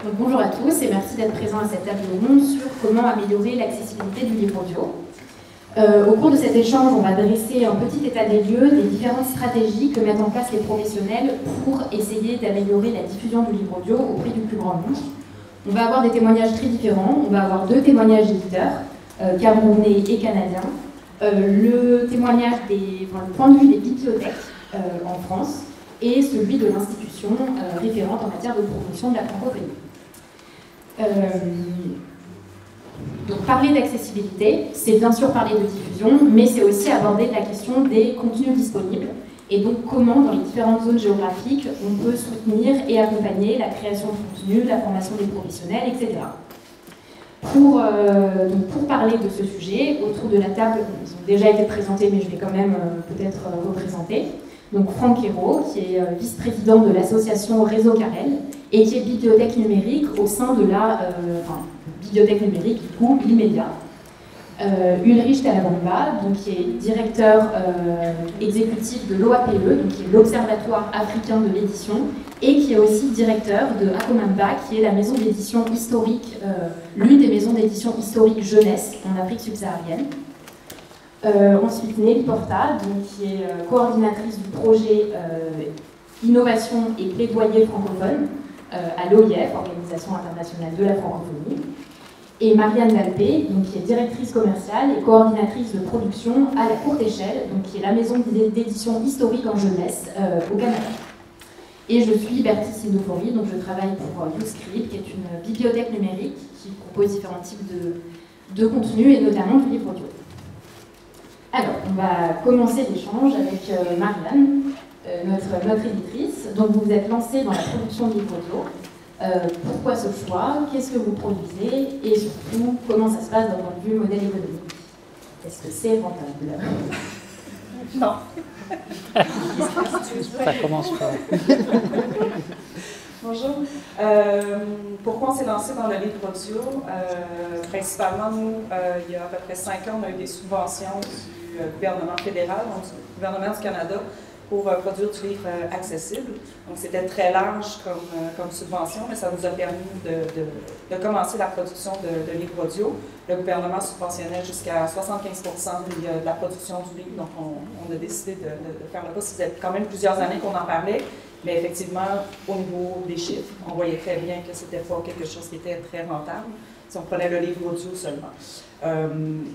Donc, bonjour à tous et merci d'être présents à cette table ronde sur comment améliorer l'accessibilité du livre audio. Au cours de cet échange, on va dresser un petit état des lieux des différentes stratégies que mettent en place les professionnels pour essayer d'améliorer la diffusion du livre audio auprès du plus grand nombre. On va avoir des témoignages très différents. On va avoir deux témoignages d'éditeurs, camerounais et canadiens. Le témoignage le point de vue des bibliothèques en France et celui de l'institution référente en matière de promotion de la francophonie. Donc parler d'accessibilité, c'est bien sûr parler de diffusion, mais c'est aussi aborder la question des contenus disponibles et donc comment dans les différentes zones géographiques on peut soutenir et accompagner la création de contenus, la formation des professionnels, etc. Pour parler de ce sujet, autour de la table, ils ont déjà été présentés, mais je vais quand même peut-être représenter. Donc Franck Hérault, qui est vice-président de l'association Réseau Carrel et qui est bibliothèque numérique au sein de la bibliothèque numérique ou l'Imédia. Ulrich Talabamba, donc, qui est directeur exécutif de l'OAPE, donc, qui est l'Observatoire africain de l'édition, et qui est aussi directeur de Akomamba, qui est la maison d'édition historique, l'une des maisons d'édition historique jeunesse en Afrique subsaharienne. Ensuite, Nelly Porta, donc, qui est coordinatrice du projet Innovation et plaidoyer francophone à l'OIF, Organisation internationale de la francophonie. Et Marianne Dalpé, donc, qui est directrice commerciale et coordinatrice de production à la courte échelle, donc, qui est la maison d'édition historique en jeunesse au Canada. Et je suis Bertie Sindofori, donc je travaille pour YouScript, qui est une bibliothèque numérique qui propose différents types de contenus et notamment du livre audio. Alors, on va commencer l'échange avec Marianne, notre éditrice. Donc, vous vous êtes lancée dans la production de livres audio. Pourquoi ce choix? Qu'est-ce que vous produisez? Et surtout, comment ça se passe d'un point de vue modèle économique? Est-ce que c'est rentable? Non. Ça commence pas. Bonjour. Pourquoi on s'est lancé dans le livre audio? Principalement, nous, il y a à peu près 5 ans, on a eu des subventions du gouvernement fédéral, donc du gouvernement du Canada, pour produire du livre accessible. Donc, c'était très large comme subvention, mais ça nous a permis de commencer la production de livres audio. Le gouvernement subventionnait jusqu'à 75% de la production du livre, donc on a décidé de faire le pas. Ça faisait quand même plusieurs années qu'on en parlait, mais effectivement, au niveau des chiffres, on voyait très bien que ce n'était pas quelque chose qui était très rentable si on prenait le livre audio seulement.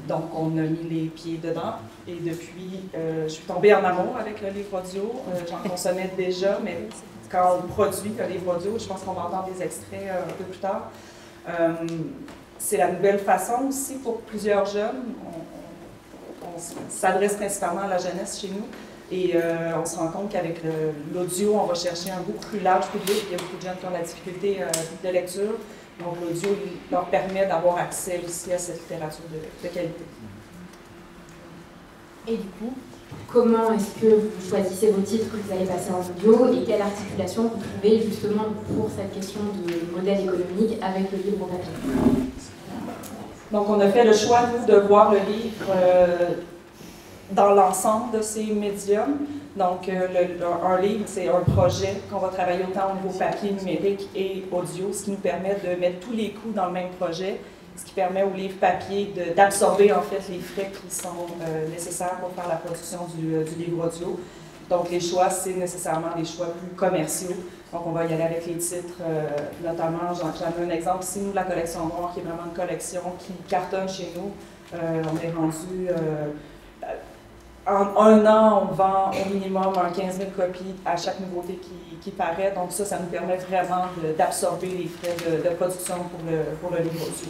Donc, on a mis les pieds dedans et depuis, je suis tombée en amour avec le livre audio. J'en consommais déjà, mais quand on produit le livre audio, je pense qu'on va entendre des extraits un peu plus tard. C'est la nouvelle façon aussi pour plusieurs jeunes. On s'adresse principalement à la jeunesse chez nous et on se rend compte qu'avec l'audio, on va chercher un beaucoup plus large public. Il y a beaucoup de jeunes qui ont la difficulté de lecture. Donc, l'audio leur permet d'avoir accès aussi à cette littérature de qualité. Et du coup, comment est-ce que vous choisissez vos titres que vous allez passer en audio et quelle articulation vous trouvez justement pour cette question de modèle économique avec le livre papier? Donc, on a fait le choix, nous, de voir le livre dans l'ensemble de ces médiums. Donc, un livre, c'est un projet qu'on va travailler autant au niveau papier, numérique et audio, ce qui nous permet de mettre tous les coûts dans le même projet, ce qui permet au livre papier d'absorber en fait les frais qui sont nécessaires pour faire la production du livre audio. Donc, les choix, c'est nécessairement des choix plus commerciaux. Donc, on va y aller avec les titres, notamment, j'en ai un exemple ici, nous, la collection noire, qui est vraiment une collection qui cartonne chez nous. On est rendu... en un an, on vend au minimum 15 000 copies à chaque nouveauté qui paraît. Donc ça nous permet vraiment d'absorber les frais de production pour le livre audio.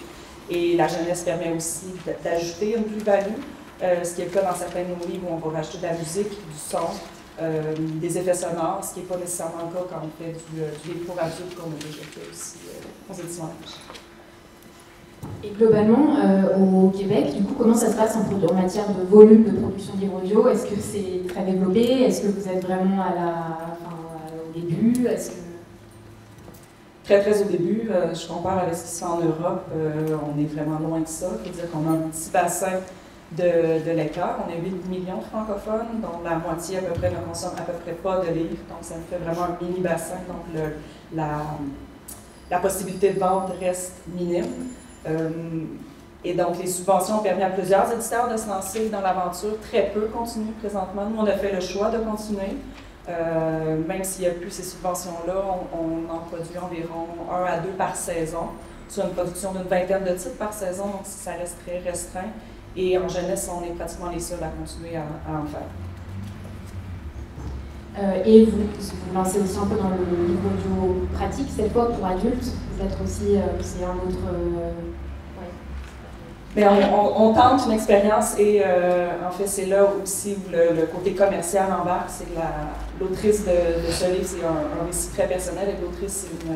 Et la jeunesse permet aussi d'ajouter une plus-value, ce qui est le cas dans certains de nos livres où on va rajouter de la musique, du son, des effets sonores, ce qui n'est pas nécessairement le cas quand on fait du livre pour adultes, comme on a déjà fait aussi aux éditions. Et globalement, au Québec, du coup, comment ça se passe en matière de volume de production de livres audio? Est-ce que c'est très développé? Est-ce que vous êtes vraiment au début? Très, très au début. Je compare avec ce qui se fait en Europe. On est vraiment loin de ça. Il faut dire qu'on a un petit bassin de lecteurs. On est 8 millions de francophones, dont la moitié à peu près ne consomme à peu près pas de livres. Donc, ça nous fait vraiment un mini bassin. Donc, la possibilité de vente reste minime. Et donc, les subventions ont permis à plusieurs éditeurs de se lancer dans l'aventure. Très peu continuent présentement. Nous, on a fait le choix de continuer. Même s'il n'y a plus ces subventions-là, on en produit environ 1 à 2 par saison, sur une production d'une vingtaine de titres par saison, donc ça reste très restreint. Et en jeunesse, on est pratiquement les seuls à continuer à en faire. Et vous lancez aussi un peu dans le livre audio pratique, cette fois pour adultes. Vous êtes aussi, c'est un autre... Mais on tente une expérience et en fait, c'est là aussi où le côté commercial embarque. C'est l'autrice de ce livre, c'est un récit très personnel, et l'autrice, c'est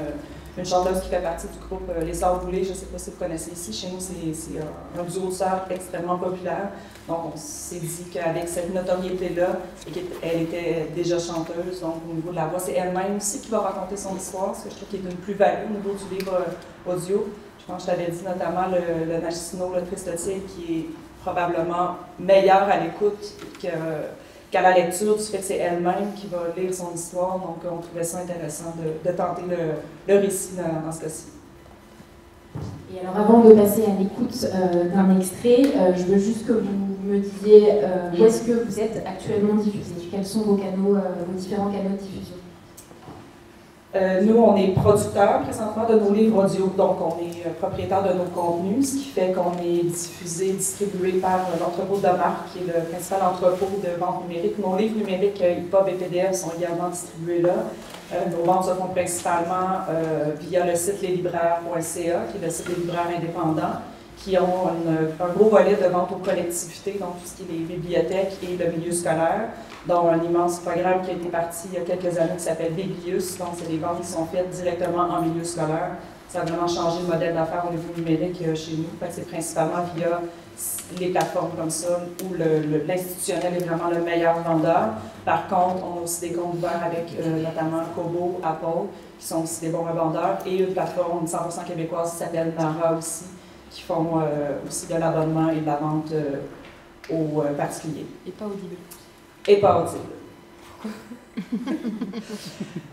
une chanteuse qui fait partie du groupe Les Sœurs Boulées. Je ne sais pas si vous connaissez ici. Chez nous, c'est un duo de sœurs extrêmement populaire. Donc, on s'est dit qu'avec cette notoriété-là, et qu'elle était déjà chanteuse, donc au niveau de la voix, c'est elle-même aussi qui va raconter son histoire, ce que je trouve qui est une plus-value au niveau du livre audio. Je pense que je t'avais dit notamment le Nachisno, le Tristotier, qui est probablement meilleur à l'écoute qu'à la lecture, du fait que c'est elle-même qui va lire son histoire. Donc, on trouvait ça intéressant de tenter le récit dans ce cas-ci. Et alors, avant de passer à l'écoute d'un extrait, je veux juste que vous me disiez où est-ce que vous êtes actuellement diffusé, quels sont vos canaux, vos différents canaux de diffusion. Nous, on est producteurs présentement de nos livres audio, donc on est propriétaire de nos contenus, ce qui fait qu'on est diffusé, distribué par l'entrepôt de marque, qui est le principal entrepôt de vente numérique. Nos livres numériques EPUB et PDF sont également distribués là. Nos ventes se font principalement via le site leslibraires.ca, qui est le site des libraires indépendants, qui ont un gros volet de vente aux collectivités, donc tout ce qui est les bibliothèques et le milieu scolaire, dont un immense programme qui a été parti il y a quelques années qui s'appelle Biblius. Donc, c'est des ventes qui sont faites directement en milieu scolaire. Ça a vraiment changé le modèle d'affaires au niveau numérique chez nous. C'est principalement via les plateformes comme ça où l'institutionnel est vraiment le meilleur vendeur. Par contre, on a aussi des comptes ouverts avec notamment Kobo, Apple, qui sont aussi des bons revendeurs, et une plateforme 100% québécoise qui s'appelle Nara aussi, qui font aussi de l'abonnement et de la vente aux particuliers. Et pas audible. Et pas audible.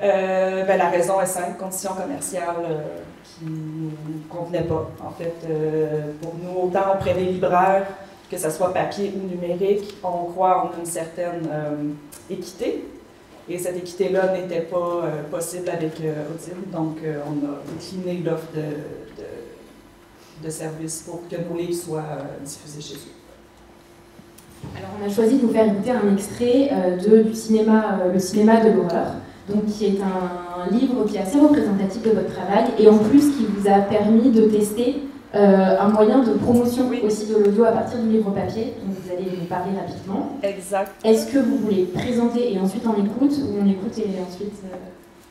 La raison est simple, conditions commerciales qui ne nous convenaient pas. En fait, pour nous, autant auprès des libraires, que ce soit papier ou numérique, on croit en une certaine équité. Et cette équité-là n'était pas possible avec Audible, donc on a décliné l'offre de services pour que nos livres soient diffusés chez eux. Alors, on a choisi de vous faire écouter un extrait du cinéma, le cinéma de l'horreur, donc qui est un livre qui est assez représentatif de votre travail et en plus qui vous a permis de tester un moyen de promotion aussi de l'audio à partir du livre papier, donc vous allez nous parler rapidement. Exact. Est-ce que vous voulez présenter et ensuite on écoute, ou on écoute et ensuite...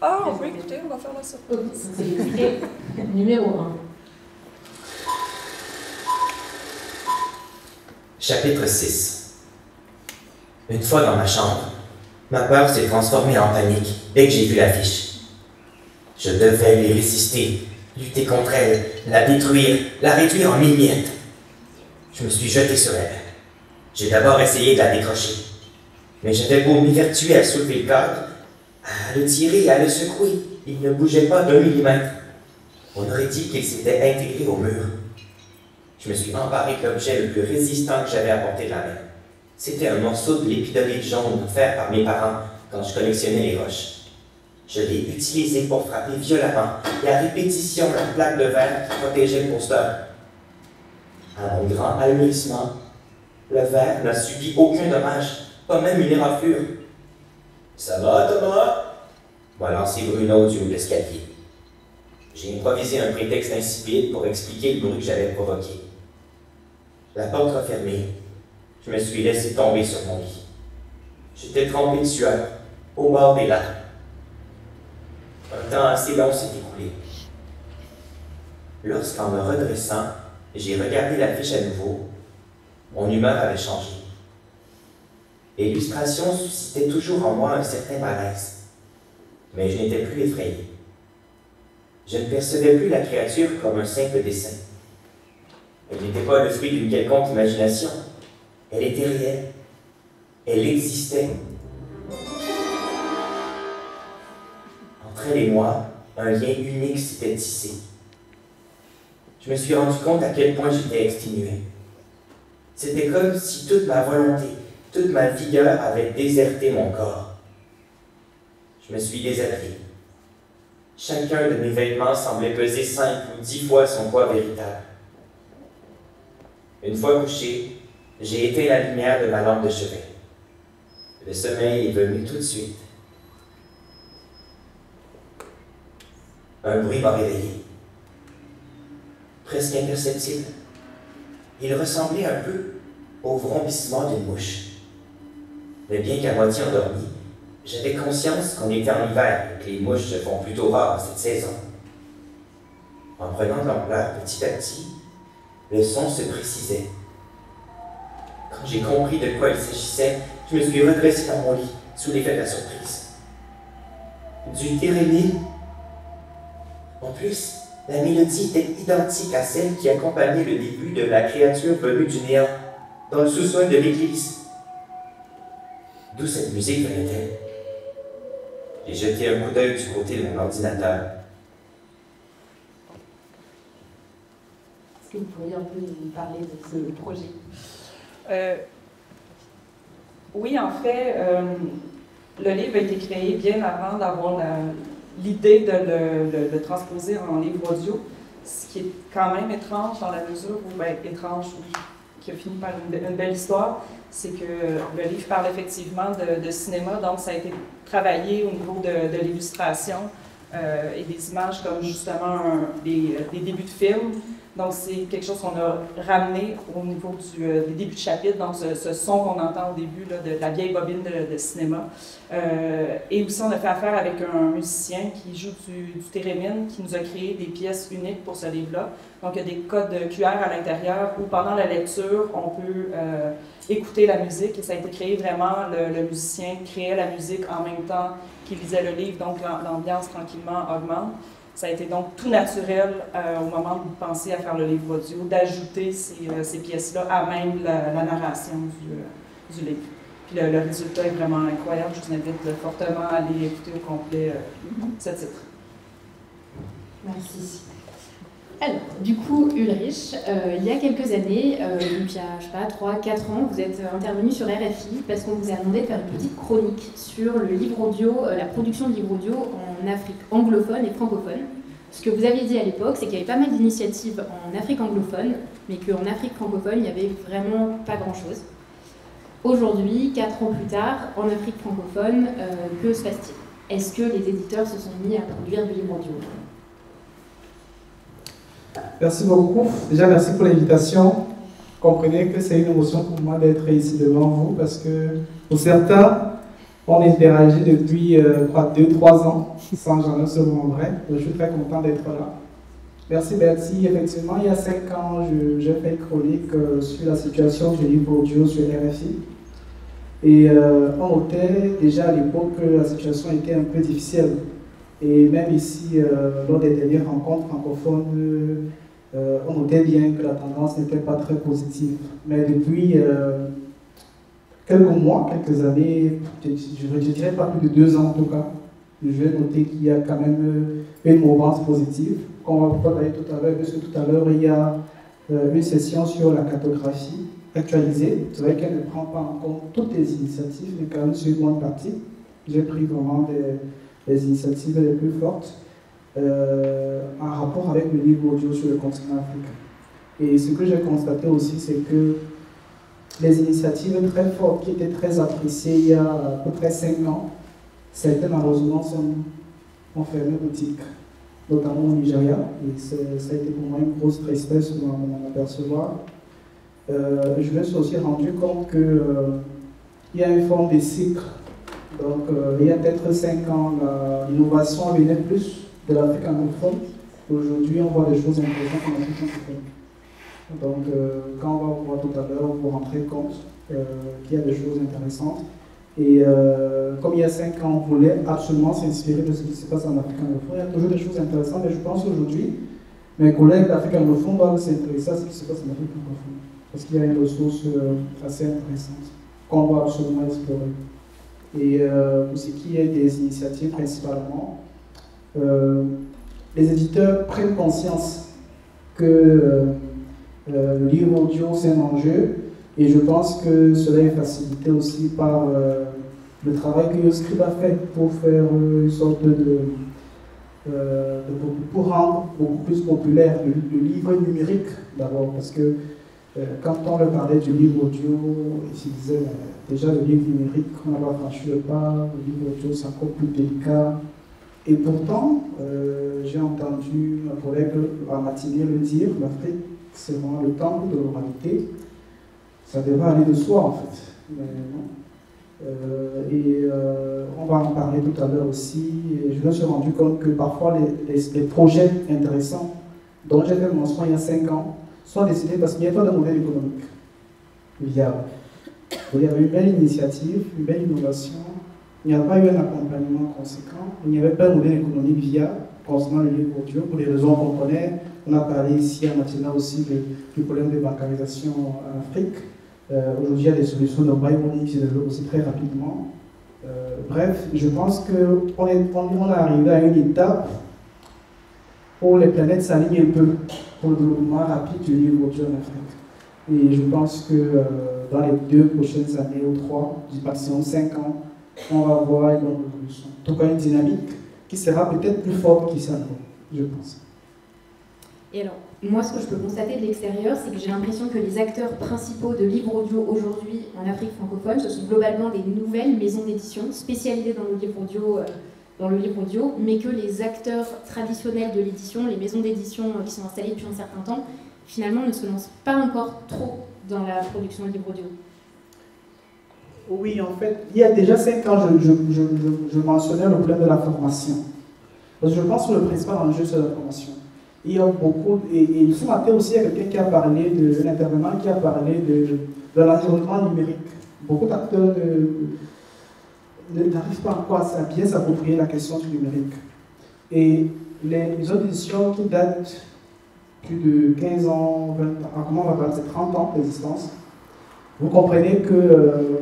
on peut écouter, on va faire la surprise. C'est l'extrait numéro 1. Chapitre 6. Une fois dans ma chambre, ma peur s'est transformée en panique dès que j'ai vu l'affiche. Je devais lui résister, lutter contre elle, la détruire, la réduire en mille miettes. Je me suis jeté sur elle. J'ai d'abord essayé de la décrocher, mais j'avais beau m'évertuer à soulever le cadre, à le tirer et à le secouer, il ne bougeait pas d'un millimètre. On aurait dit qu'il s'était intégré au mur. Je me suis emparé de l'objet le plus résistant que j'avais à portée de la main. C'était un morceau de l'épidolite jaune offert par mes parents quand je collectionnais les roches. Je l'ai utilisé pour frapper violemment et à répétition la plaque de verre qui protégeait le poster. À mon grand ahurissement, le verre n'a subi aucun dommage, pas même une éraflure. « Ça va, Thomas ?» m'a lancé Bruno du haut de l'escalier. J'ai improvisé un prétexte insipide pour expliquer le bruit que j'avais provoqué. La porte refermée, je me suis laissé tomber sur mon lit. J'étais trempé de sueur, au bord des larmes. Un temps assez long s'est écoulé. Lorsqu'en me redressant, j'ai regardé l'affiche à nouveau, mon humeur avait changé. L'illustration suscitait toujours en moi un certain malaise, mais je n'étais plus effrayé. Je ne percevais plus la créature comme un simple dessin. Elle n'était pas le fruit d'une quelconque imagination. Elle était réelle. Elle existait. Entre elle et moi, un lien unique s'était tissé. Je me suis rendu compte à quel point j'étais exténué. C'était comme si toute ma volonté, toute ma vigueur avait déserté mon corps. Je me suis déshabillé. Chacun de mes vêtements semblait peser 5 ou 10 fois son poids véritable. Une fois couché, j'ai éteint la lumière de ma lampe de chevet. Le sommeil est venu tout de suite. Un bruit m'a réveillé. Presque imperceptible. Il ressemblait un peu au vrombissement d'une mouche. Mais bien qu'à moitié endormi, j'avais conscience qu'on était en hiver et que les mouches se font plutôt rares en cette saison. En prenant de l'ampleur petit à petit, le son se précisait. Quand j'ai compris de quoi il s'agissait, je me suis redressé dans mon lit, sous l'effet de la surprise. Du thérémine. En plus, la mélodie était identique à celle qui accompagnait le début de la créature venue du néant, dans le sous-sol de l'église. D'où cette musique venait-elle? J'ai jeté un coup d'œil du côté de mon ordinateur. Est-ce que vous pourriez un peu nous parler de ce projet? Oui, en fait, le livre a été créé bien avant d'avoir l'idée de le transposer en livre audio, ce qui est quand même étrange dans la mesure où, étrange, qui a fini par une belle histoire, c'est que le livre parle effectivement de cinéma, donc ça a été travaillé au niveau de l'illustration et des images comme justement des débuts de films. Donc c'est quelque chose qu'on a ramené au niveau des débuts de chapitre, donc ce son qu'on entend au début là, de la vieille bobine de cinéma. Et aussi on a fait affaire avec un musicien qui joue du thérémine, qui nous a créé des pièces uniques pour ce livre-là. Donc il y a des codes QR à l'intérieur où pendant la lecture, on peut écouter la musique et ça a été créé vraiment, le musicien créait la musique en même temps qu'il lisait le livre, donc l'ambiance tranquillement augmente. Ça a été donc tout naturel au moment où vous pensez à faire le livre audio, d'ajouter ces pièces-là à même la narration du livre. Puis le résultat est vraiment incroyable. Je vous invite fortement à aller écouter au complet ce titre. Merci. Alors, du coup, Ulrich, il y a quelques années, donc il y a, je sais pas, 3-4 ans, vous êtes intervenu sur RFI parce qu'on vous a demandé de faire une petite chronique sur le livre audio, la production de livres audio en Afrique anglophone et francophone. Ce que vous aviez dit à l'époque, c'est qu'il y avait pas mal d'initiatives en Afrique anglophone, mais qu'en Afrique francophone, il n'y avait vraiment pas grand-chose. Aujourd'hui, 4 ans plus tard, en Afrique francophone, que se passe-t-il? Est-ce que les éditeurs se sont mis à produire du livre audio? Merci beaucoup. Déjà, merci pour l'invitation. Comprenez que c'est une émotion pour moi d'être ici devant vous parce que pour certains, on interagit depuis 2-3 ans sans jamais se voir en vrai. Je suis très content d'être là. Merci Bertie. Effectivement, il y a 5 ans, j'ai fait une chronique sur la situation du livre audio sur RFI. Et on notait déjà à l'époque que la situation était un peu difficile. Et même ici, lors des dernières rencontres francophones, on notait bien que la tendance n'était pas très positive. Mais depuis quelques mois, quelques années, je ne dirais pas plus de 2 ans en tout cas, je vais noter qu'il y a quand même une mouvance positive. Qu'on va parler tout à l'heure, parce que tout à l'heure, il y a une session sur la cartographie actualisée. C'est vrai qu'elle ne prend pas en compte toutes les initiatives, mais quand même sur une bonne partie. J'ai pris vraiment les initiatives les plus fortes en rapport avec le livre audio sur le continent africain. Et ce que j'ai constaté aussi, c'est que les initiatives très fortes qui étaient très appréciées il y a à peu près 5 ans, certaines malheureusement ont fermé boutique, notamment au Nigeria. Et ça a été pour moi une grosse tristesse de m'en apercevoir. Je me suis aussi rendu compte qu'il y a une forme de cycle. Donc, il y a peut-être 5 ans, l'innovation venait plus de l'Afrique anglophone. Aujourd'hui, on voit des choses intéressantes en Afrique anglophone. Donc, quand on va voir tout à l'heure, vous vous rendrez compte qu'il y a des choses intéressantes. Et comme il y a 5 ans, on voulait absolument s'inspirer de ce qui se passe en Afrique anglophone. Il y a toujours des choses intéressantes, mais je pense qu'aujourd'hui, mes collègues d'Afrique anglophone doivent s'intéresser à ce qui se passe en Afrique anglophone. Parce qu'il y a une ressource assez intéressante qu'on doit absolument explorer. Et pour ce qui est des initiatives principalement, les éditeurs prennent conscience que le livre audio c'est un enjeu, et je pense que cela est facilité aussi par le travail que Yoscript a fait pour faire une sorte pour rendre beaucoup plus populaire le livre numérique d'abord, parce que quand on leur parlait du livre audio, ils disaient déjà le livre numérique, on n'a pas franchi le pas, le livre audio c'est encore plus délicat. Et pourtant, j'ai entendu un collègue en matinée le dire, l'Afrique c'est vraiment le temple de l'oralité. Ça devrait aller de soi en fait. Mais non. On va en parler tout à l'heure aussi. Et je me suis rendu compte que parfois les projets intéressants dont j'ai fait mention il y a 5 ans sont décidés parce qu'il n'y a pas de modèle économique viable. Il y avait une belle initiative, une belle innovation. Il n'y a pas eu un accompagnement conséquent. Il n'y avait pas un modèle économique viable concernant le livre audio pour les raisons qu'on connaît. On a parlé ici à Matina aussi du problème de bancarisation en Afrique. Aujourd'hui, il y a des solutions de buy-money qui se développent aussi très rapidement. Bref, je pense qu'on est arrivé à une étape où les planètes s'alignent un peu pour le développement rapide du livre audio en Afrique. Et je pense que dans les 2 prochaines années ou 3, du maximum 5 ans, on va voir une évolution. En tout cas, une dynamique qui sera peut-être plus forte qu'ici, je pense. Et alors, moi, ce que je peux constater de l'extérieur, c'est que j'ai l'impression que les acteurs principaux de livres audio aujourd'hui en Afrique francophone, ce sont globalement des nouvelles maisons d'édition spécialisées dans le livre audio, mais que les acteurs traditionnels de l'édition, les maisons d'édition qui sont installées depuis un certain temps, finalement ne se lancent pas encore trop dans la production de livres audio. Oui, en fait, il y a déjà 5 ans, je mentionnais le problème de la formation. Parce que je pense que le principal enjeu, c'est la formation. Il y a beaucoup, et ce matin aussi, il y a quelqu'un qui a parlé de l'intervenant qui a parlé de l'environnement numérique. Beaucoup d'acteurs n'arrivent pas encore à bien s'approprier la question du numérique. Et les auditions qui datent plus de 15 ans, 20 ans, comment on va parler, c'est 30 ans d'existence, vous comprenez que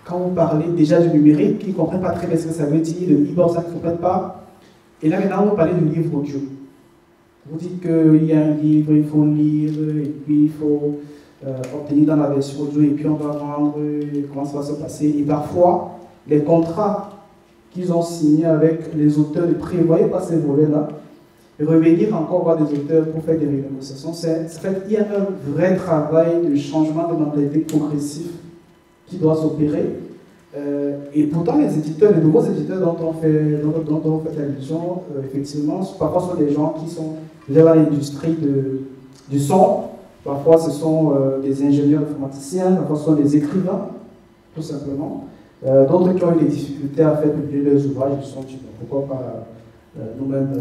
quand vous parlez déjà du numérique, ils ne comprennent pas très bien ce que ça veut dire, le e-book, ça ne comprennent pas. Et là maintenant, vous parlez du livre audio. Vous dites qu'il y a un livre, il faut lire, et puis il faut obtenir dans la version audio, et puis on va vendre, comment ça va se passer. Et parfois, les contrats qu'ils ont signés avec les auteurs ne prévoyaient pas ces volets-là. Et revenir encore voir des auteurs pour faire des renégociations, il y a un vrai travail de changement de mentalité progressif qui doit s'opérer. Et pourtant, les éditeurs, les nouveaux éditeurs dont on fait allusion, effectivement, parfois sont des gens qui sont déjà dans l'industrie du son. Parfois, ce sont des ingénieurs informaticiens, parfois, ce sont des écrivains, tout simplement. D'autres qui ont eu des difficultés à faire publier leurs ouvrages, ils se sont dit, pourquoi pas nous-mêmes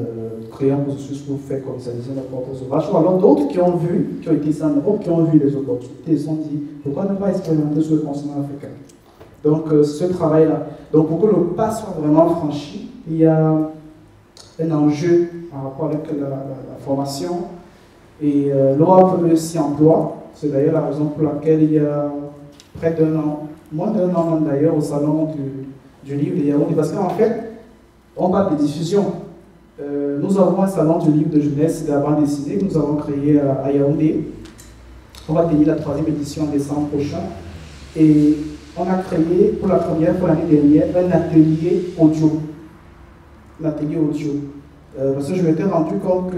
créer un processus pour faire commercialiser nos propres ouvrages. Ou alors d'autres qui ont été ici en Europe, qui ont vu les opportunités, ils se sont dit, pourquoi ne pas expérimenter sur le continent africain. Donc, ce travail-là. Donc, pour que le pas soit vraiment franchi, il y a un enjeu en rapport avec la formation. Et l'Europe s'y emploie. C'est d'ailleurs la raison pour laquelle il y a près d'1 an, moins d'1 an même d'ailleurs, au salon du livre de Yaoundé. Parce qu'en fait, on parle de diffusion. Nous avons un salon du livre de jeunesse et de la bande dessinée que nous avons créé à Yaoundé. On va tenir la 3e édition en décembre prochain. Et on a créé pour la première fois l'année dernière un atelier audio. Parce que je m'étais rendu compte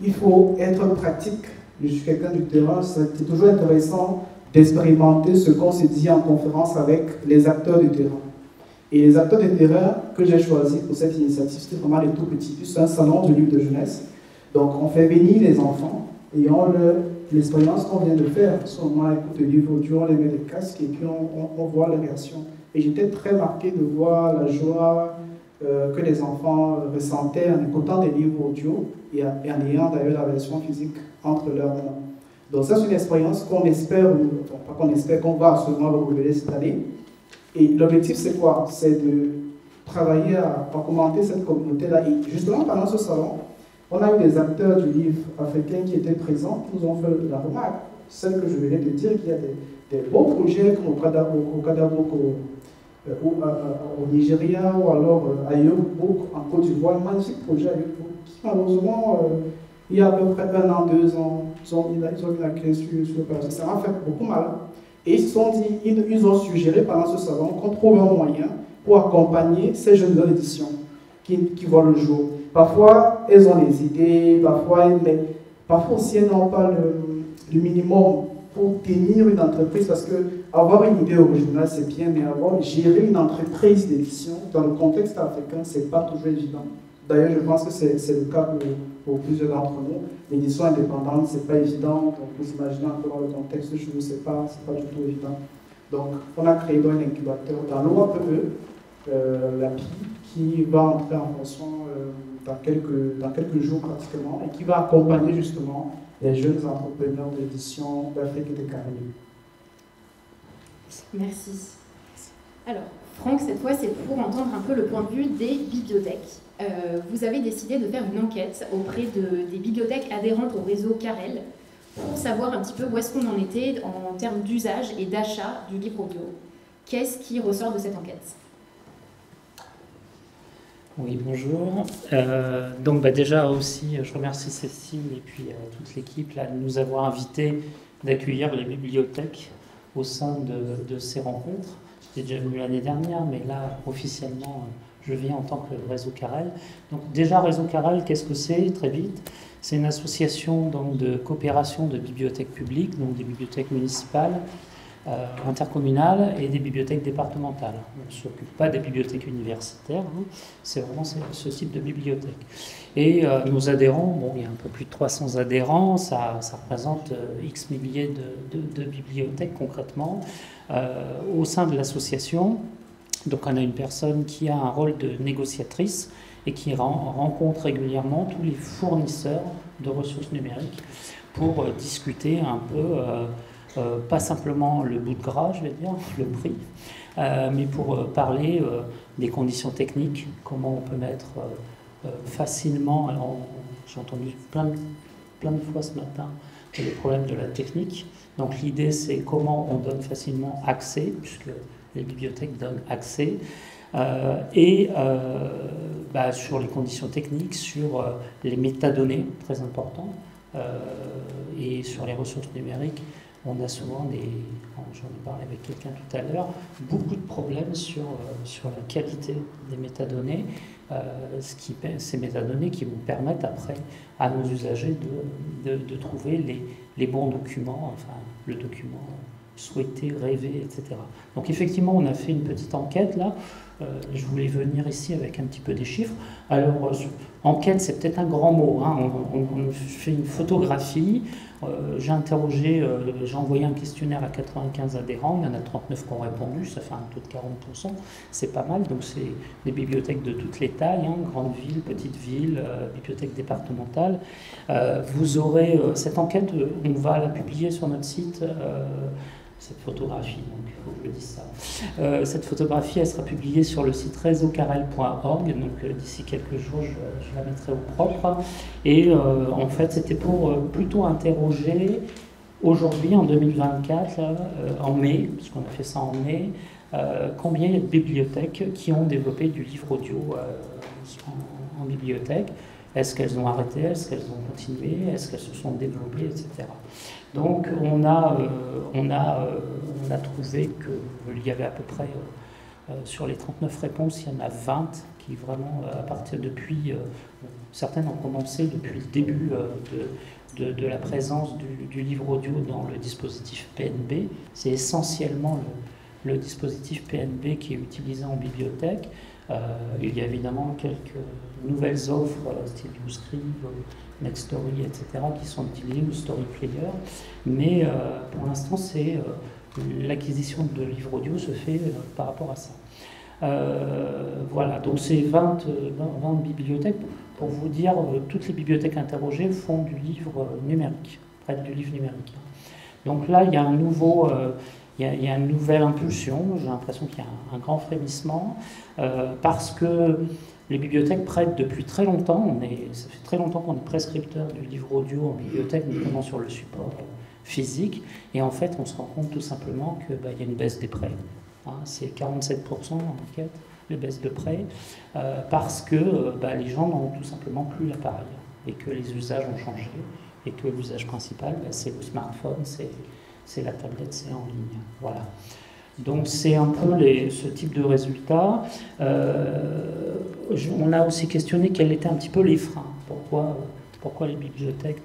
qu'il faut être pratique. Je suis quelqu'un du terrain, c'est toujours intéressant d'expérimenter ce qu'on s'est dit en conférence avec les acteurs du terrain. Et les acteurs du terrain que j'ai choisis pour cette initiative, c'était vraiment les tout petits. C'est un salon du livre de jeunesse. Donc on fait venir les enfants et l'expérience qu'on vient de faire. On écoute le livre audio, on les met des casques et puis on voit les réactions. Et j'étais très marqué de voir la joie que les enfants ressentaient en écoutant des livres audio et en ayant d'ailleurs la version physique entre leurs mains. Donc ça, c'est une expérience qu'on espère, pas qu'on espère, qu'on va absolument renouveler cette année. Et l'objectif, c'est quoi? C'est de travailler à commenter cette communauté-là. Et justement, pendant ce salon, on a eu des acteurs du livre africain qui étaient présents, qui nous ont fait la remarque, celle que je venais de dire, qu'il y a des beaux projets comme au Kadaboko, au Nigeria ou alors ailleurs, en Côte d'Ivoire, un magnifique projet à Youtube qui malheureusement, il y a à peu près 1 an, 2 ans, ils ont mis la clé sur place. Ça m'a fait beaucoup mal. Et ils se sont dit, ils ont suggéré pendant ce salon qu'on trouve un moyen pour accompagner ces jeunes dans l'édition qui voient le jour. Parfois, elles ont des idées, parfois aussi elles n'ont pas le minimum pour tenir une entreprise, parce que avoir une idée originale c'est bien, mais gérer une entreprise d'édition dans le contexte africain, c'est pas toujours évident. D'ailleurs, je pense que c'est le cas pour plusieurs d'entre nous. L'édition indépendante, c'est pas évident, donc vous imaginez encore dans le contexte chez nous, c'est pas du tout évident. Donc, on a créé un incubateur dans l'OAPE, l'API, qui va entrer en fonction dans quelques jours pratiquement, et qui va accompagner justement les jeunes entrepreneurs d'édition d'Afrique et des Caraïbes. Merci. Alors, Franck, cette fois, c'est pour entendre un peu le point de vue des bibliothèques. Vous avez décidé de faire une enquête auprès des bibliothèques adhérentes au réseau Carrel pour savoir un petit peu où est-ce qu'on en était en termes d'usage et d'achat du livre audio. Qu'est-ce qui ressort de cette enquête ? Oui, bonjour. Donc déjà aussi, je remercie Cécile et puis toute l'équipe là, de nous avoir invités d'accueillir les bibliothèques au sein de ces rencontres. J'étais déjà venu l'année dernière, mais là, officiellement, je viens en tant que Réseau Carrel. Donc déjà, Réseau Carrel, qu'est-ce que c'est? Très vite, c'est une association donc, de coopération de bibliothèques publiques, donc des bibliothèques municipales, intercommunales et des bibliothèques départementales. On ne s'occupe pas des bibliothèques universitaires, hein. C'est vraiment ce type de bibliothèque. Et nos adhérents, bon, il y a un peu plus de 300 adhérents, ça représente X milliers de bibliothèques concrètement. Au sein de l'association, donc on a une personne qui a un rôle de négociatrice et qui rencontre régulièrement tous les fournisseurs de ressources numériques pour discuter un peu, pas simplement le bout de gras, je vais dire, le prix, mais pour parler des conditions techniques, comment on peut mettre facilement, j'ai entendu plein de fois ce matin les problèmes de la technique. Donc l'idée c'est comment on donne facilement accès, puisque les bibliothèques donnent accès, sur les conditions techniques, sur les métadonnées, très important, et sur les ressources numériques. On a souvent j'en ai parlé avec quelqu'un tout à l'heure, beaucoup de problèmes sur la qualité des métadonnées, ces métadonnées qui vont permettre après à nos usagers de trouver les bons documents, enfin le document souhaité, rêvé, etc. Donc effectivement, on a fait une petite enquête là. Je voulais venir ici avec un petit peu des chiffres. Alors, enquête, c'est peut-être un grand mot, hein. On fait une photographie. J'ai envoyé un questionnaire à 95 adhérents. Il y en a 39 qui ont répondu. Ça fait un taux de 40%. C'est pas mal. Donc, c'est des bibliothèques de toutes les tailles, hein, grandes villes, petites villes, bibliothèques départementales. Vous aurez cette enquête, on va la publier sur notre site. Cette photographie, donc il faut que je le dise ça. Cette photographie, elle sera publiée sur le site réseaucarrel.org, donc d'ici quelques jours, je la mettrai au propre. Et en fait, c'était pour plutôt interroger aujourd'hui, en 2024, en mai, puisqu'on a fait ça en mai, combien il y a de bibliothèques qui ont développé du livre audio en bibliothèque. Est-ce qu'elles ont arrêté? Est-ce qu'elles ont continué? Est-ce qu'elles se sont développées, etc. Donc on a trouvé qu'il y avait à peu près, sur les 39 réponses, il y en a 20 qui vraiment, à partir depuis, certaines ont commencé depuis le début de la présence du livre audio dans le dispositif PNB. C'est essentiellement le dispositif PNB qui est utilisé en bibliothèque. Il y a évidemment quelques nouvelles offres, style YouScribe, Nextory, etc., qui sont utilisées, ou Story Player, mais pour l'instant, l'acquisition de livres audio se fait par rapport à ça. Voilà, donc c'est 20 bibliothèques. Pour vous dire, toutes les bibliothèques interrogées font du livre numérique, prennent du livre numérique. Donc là, il y a il y a une nouvelle impulsion, j'ai l'impression qu'il y a un grand frémissement, parce que les bibliothèques prêtent depuis très longtemps, ça fait très longtemps qu'on est prescripteur du livre audio en bibliothèque, notamment sur le support physique, et en fait on se rend compte tout simplement qu'il y a une baisse des prêts. hein, c'est 47% en enquête, les baisses de prêts, parce que les gens n'ont tout simplement plus l'appareil et que les usages ont changé et que l'usage principal, c'est le smartphone, c'est la tablette, c'est en ligne. Voilà. Donc c'est un peu ce type de résultat. On a aussi questionné quels étaient un petit peu les freins. Pourquoi les bibliothèques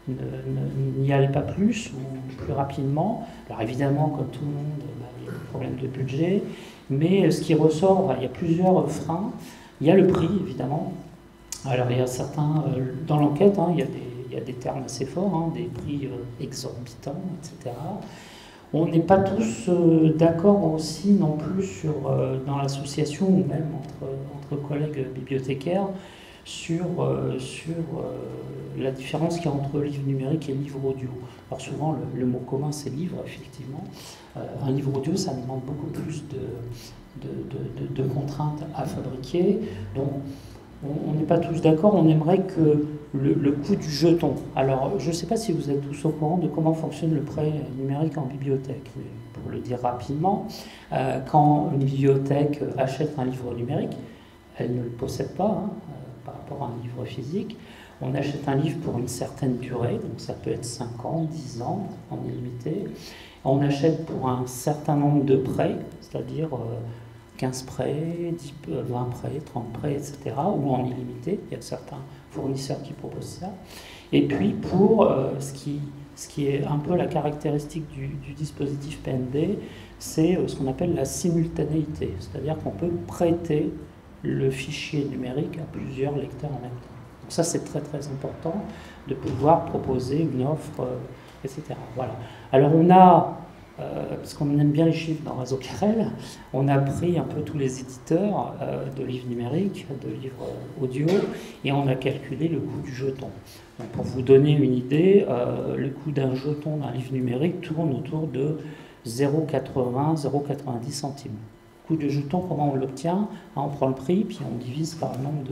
n'y allaient pas plus ou plus rapidement. Alors évidemment, comme tout le monde, il y a des problèmes de budget. Mais ce qui ressort, il y a plusieurs freins. Il y a le prix, évidemment. Alors il y a certains, dans l'enquête, il y a des termes assez forts, des prix exorbitants, etc. On n'est pas tous d'accord aussi non plus dans l'association ou même entre collègues bibliothécaires sur la différence qu'il y a entre livre numérique et livre audio. Alors souvent le mot commun c'est livre, effectivement. Un livre audio ça demande beaucoup plus de contraintes à fabriquer. Donc on n'est pas tous d'accord, on aimerait que le coût du jeton. Alors, je ne sais pas si vous êtes tous au courant de comment fonctionne le prêt numérique en bibliothèque. Pour le dire rapidement, quand une bibliothèque achète un livre numérique, elle ne le possède pas par rapport à un livre physique. On achète un livre pour une certaine durée, donc ça peut être 5 ans, 10 ans, en illimité. On achète pour un certain nombre de prêts, c'est-à-dire 15 prêts, 20 prêts, 30 prêts, etc., ou en illimité. Il y a certains fournisseurs qui proposent ça. Et puis pour ce qui est un peu la caractéristique du dispositif PND, c'est ce qu'on appelle la simultanéité, c'est-à-dire qu'on peut prêter le fichier numérique à plusieurs lecteurs en même temps. Donc ça c'est très très important de pouvoir proposer une offre, etc. Voilà. Alors on a parce qu'on aime bien les chiffres dans Réseau Querelle, on a pris un peu tous les éditeurs de livres numériques, de livres audio, et on a calculé le coût du jeton. Donc pour vous donner une idée, le coût d'un jeton d'un livre numérique tourne autour de 0,80, 0,90 centimes. Le coût de jeton, comment on l'obtient? On prend le prix, puis on divise par le nombre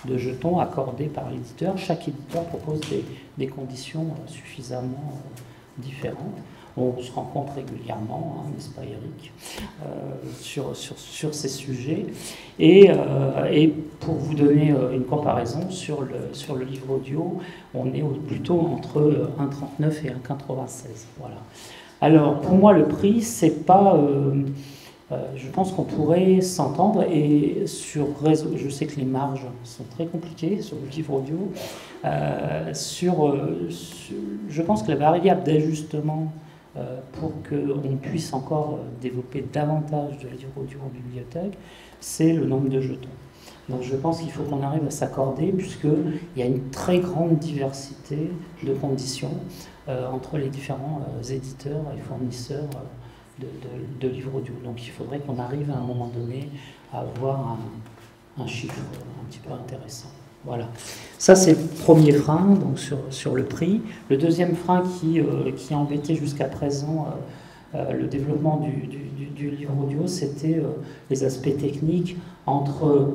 de jetons accordés par l'éditeur. Chaque éditeur propose des conditions suffisamment différentes. On se rencontre régulièrement, n'est-ce pas Eric, sur ces sujets. Et pour vous donner une comparaison, sur le livre audio, on est plutôt entre 1,39 et 1,96. Voilà. Alors, pour moi, le prix, c'est pas... je pense qu'on pourrait s'entendre, et sur réseau, je sais que les marges sont très compliquées sur le livre audio. Je pense que la variable d'ajustement pour qu'on puisse encore développer davantage de livres audio en bibliothèque, c'est le nombre de jetons. Donc je pense qu'il faut qu'on arrive à s'accorder, puisqu'il y a une très grande diversité de conditions entre les différents éditeurs et fournisseurs de livres audio. Donc il faudrait qu'on arrive à un moment donné à avoir un chiffre un petit peu intéressant. Voilà. Ça, c'est le premier frein, donc sur le prix. Le deuxième frein qui embêtait jusqu'à présent le développement du livre audio, c'était les aspects techniques entre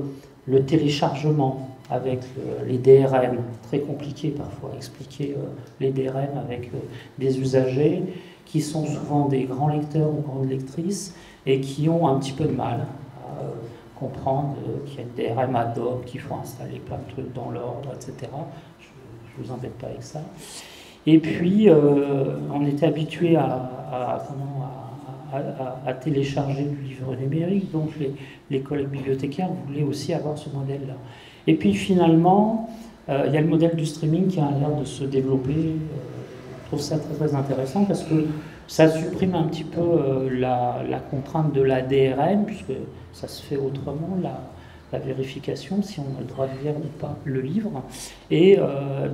le téléchargement avec les DRM, très compliqué parfois à expliquer les DRM avec des usagers qui sont souvent des grands lecteurs ou grandes lectrices et qui ont un petit peu de mal à comprendre qu'il y a une DRM Adobe, qu'il faut installer plein de trucs dans l'ordre, etc. Je ne vous embête pas avec ça. Et puis, on était habitué à télécharger du livre numérique, donc les collègues bibliothécaires voulaient aussi avoir ce modèle-là. Et puis finalement, il y a le modèle du streaming qui a l'air de se développer. Je trouve ça très très intéressant parce que ça supprime un petit peu la contrainte de la DRM, puisque ça se fait autrement, la vérification, si on a le droit de lire ou pas le livre. Et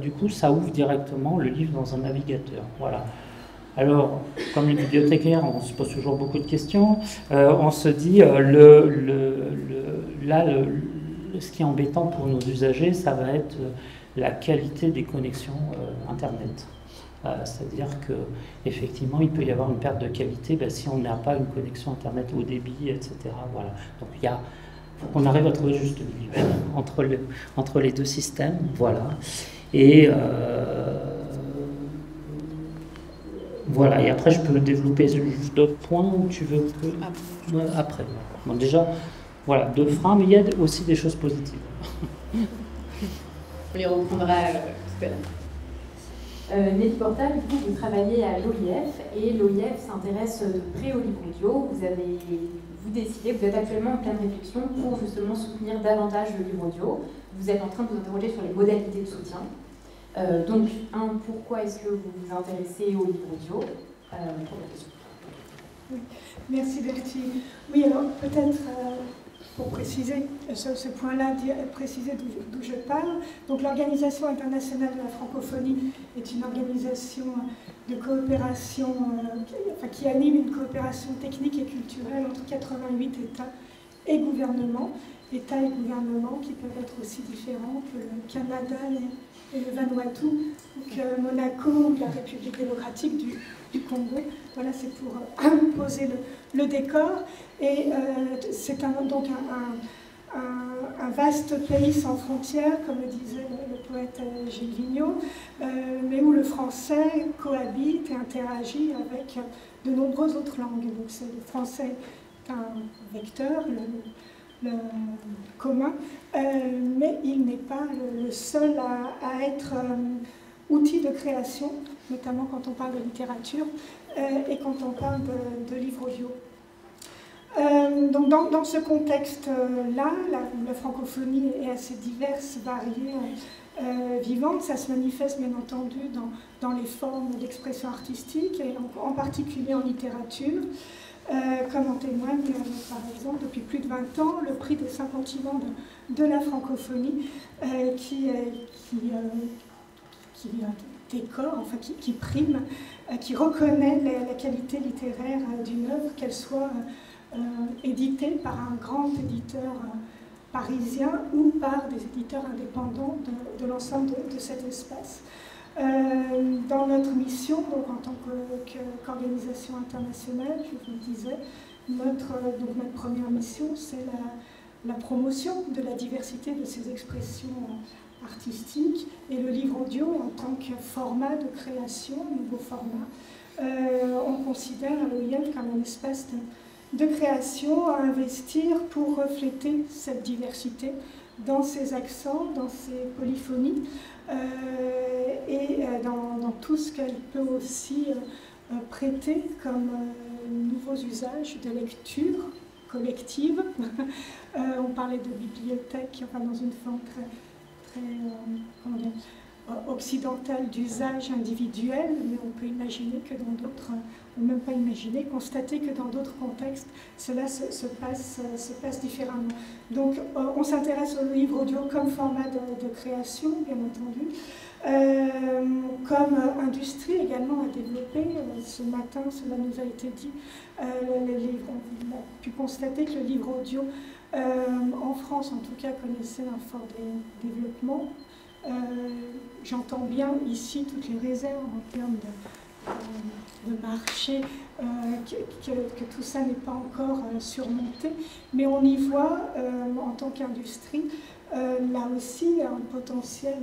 du coup, ça ouvre directement le livre dans un navigateur. Voilà. Alors, comme les bibliothécaires, on se pose toujours beaucoup de questions. On se dit, ce qui est embêtant pour nos usagers, ça va être la qualité des connexions Internet. C'est-à-dire qu'effectivement, il peut y avoir une perte de qualité si on n'a pas une connexion Internet haut débit, etc. Voilà. Donc, il faut qu'on arrive à trouver juste le milieu entre les deux systèmes. Voilà. Et Voilà, et après je peux développer d'autres points où tu veux que... Après. Bon, déjà, voilà, 2 freins, mais il y a aussi des choses positives. On les reprendra tout à l'heure. Nelly Porta, vous travaillez à l'OIF, et l'OIF s'intéresse de près au livre audio. Vous décidez, vous êtes actuellement en pleine réflexion pour justement soutenir davantage le livre audio. Vous êtes en train de vous interroger sur les modalités de soutien. Donc, pourquoi est-ce que vous vous intéressez au livre audio? Merci Bertie. Oui, alors peut-être pour préciser ce point-là, préciser d'où je parle. Donc l'Organisation internationale de la francophonie est une organisation de coopération qui anime une coopération technique et culturelle entre 88 États et gouvernements. États et gouvernements qui peuvent être aussi différents que le Canada et le Vanuatu, ou que Monaco ou la République démocratique du Congo. Voilà, c'est pour poser le décor. Et c'est donc un vaste pays sans frontières, comme le disait le poète Gilles Vigneault, mais où le français cohabite et interagit avec de nombreuses autres langues. Donc le français est un vecteur, le commun, mais il n'est pas le seul à être outil de création, notamment quand on parle de littérature et quand on parle de livres audio. Donc dans ce contexte-là, la francophonie est assez diverse, variée, vivante. Ça se manifeste bien entendu dans les formes d'expression artistique, et en particulier en littérature. Comme en témoigne, par exemple, depuis plus de 20 ans, le prix des 50 ans de la francophonie qui décore, enfin qui prime, qui reconnaît la qualité littéraire d'une œuvre, qu'elle soit éditée par un grand éditeur parisien ou par des éditeurs indépendants de l'ensemble de cet espace. Dans notre mission, donc en tant qu'organisation internationale, je vous le disais, notre première mission, c'est la promotion de la diversité de ces expressions artistiques, et le livre audio en tant que format de création, nouveau format. On considère l'OIF comme un espace de création à investir pour refléter cette diversité dans ses accents, dans ses polyphonies, et dans tout ce qu'elle peut aussi prêter comme nouveaux usages de lecture collective. On parlait de bibliothèque, enfin, dans une forme très comment dire, occidentale d'usage individuel, mais on peut imaginer que dans d'autres, ou même pas imaginer, constater que dans d'autres contextes, cela se passe différemment. Donc on s'intéresse au livre audio comme format de création, bien entendu, comme industrie également à développer. Ce matin, cela nous a été dit, on a pu constater que le livre audio, en France en tout cas, connaissait un fort développement. J'entends bien ici toutes les réserves en termes de marché, que tout ça n'est pas encore surmonté, mais on y voit en tant qu'industrie là aussi un potentiel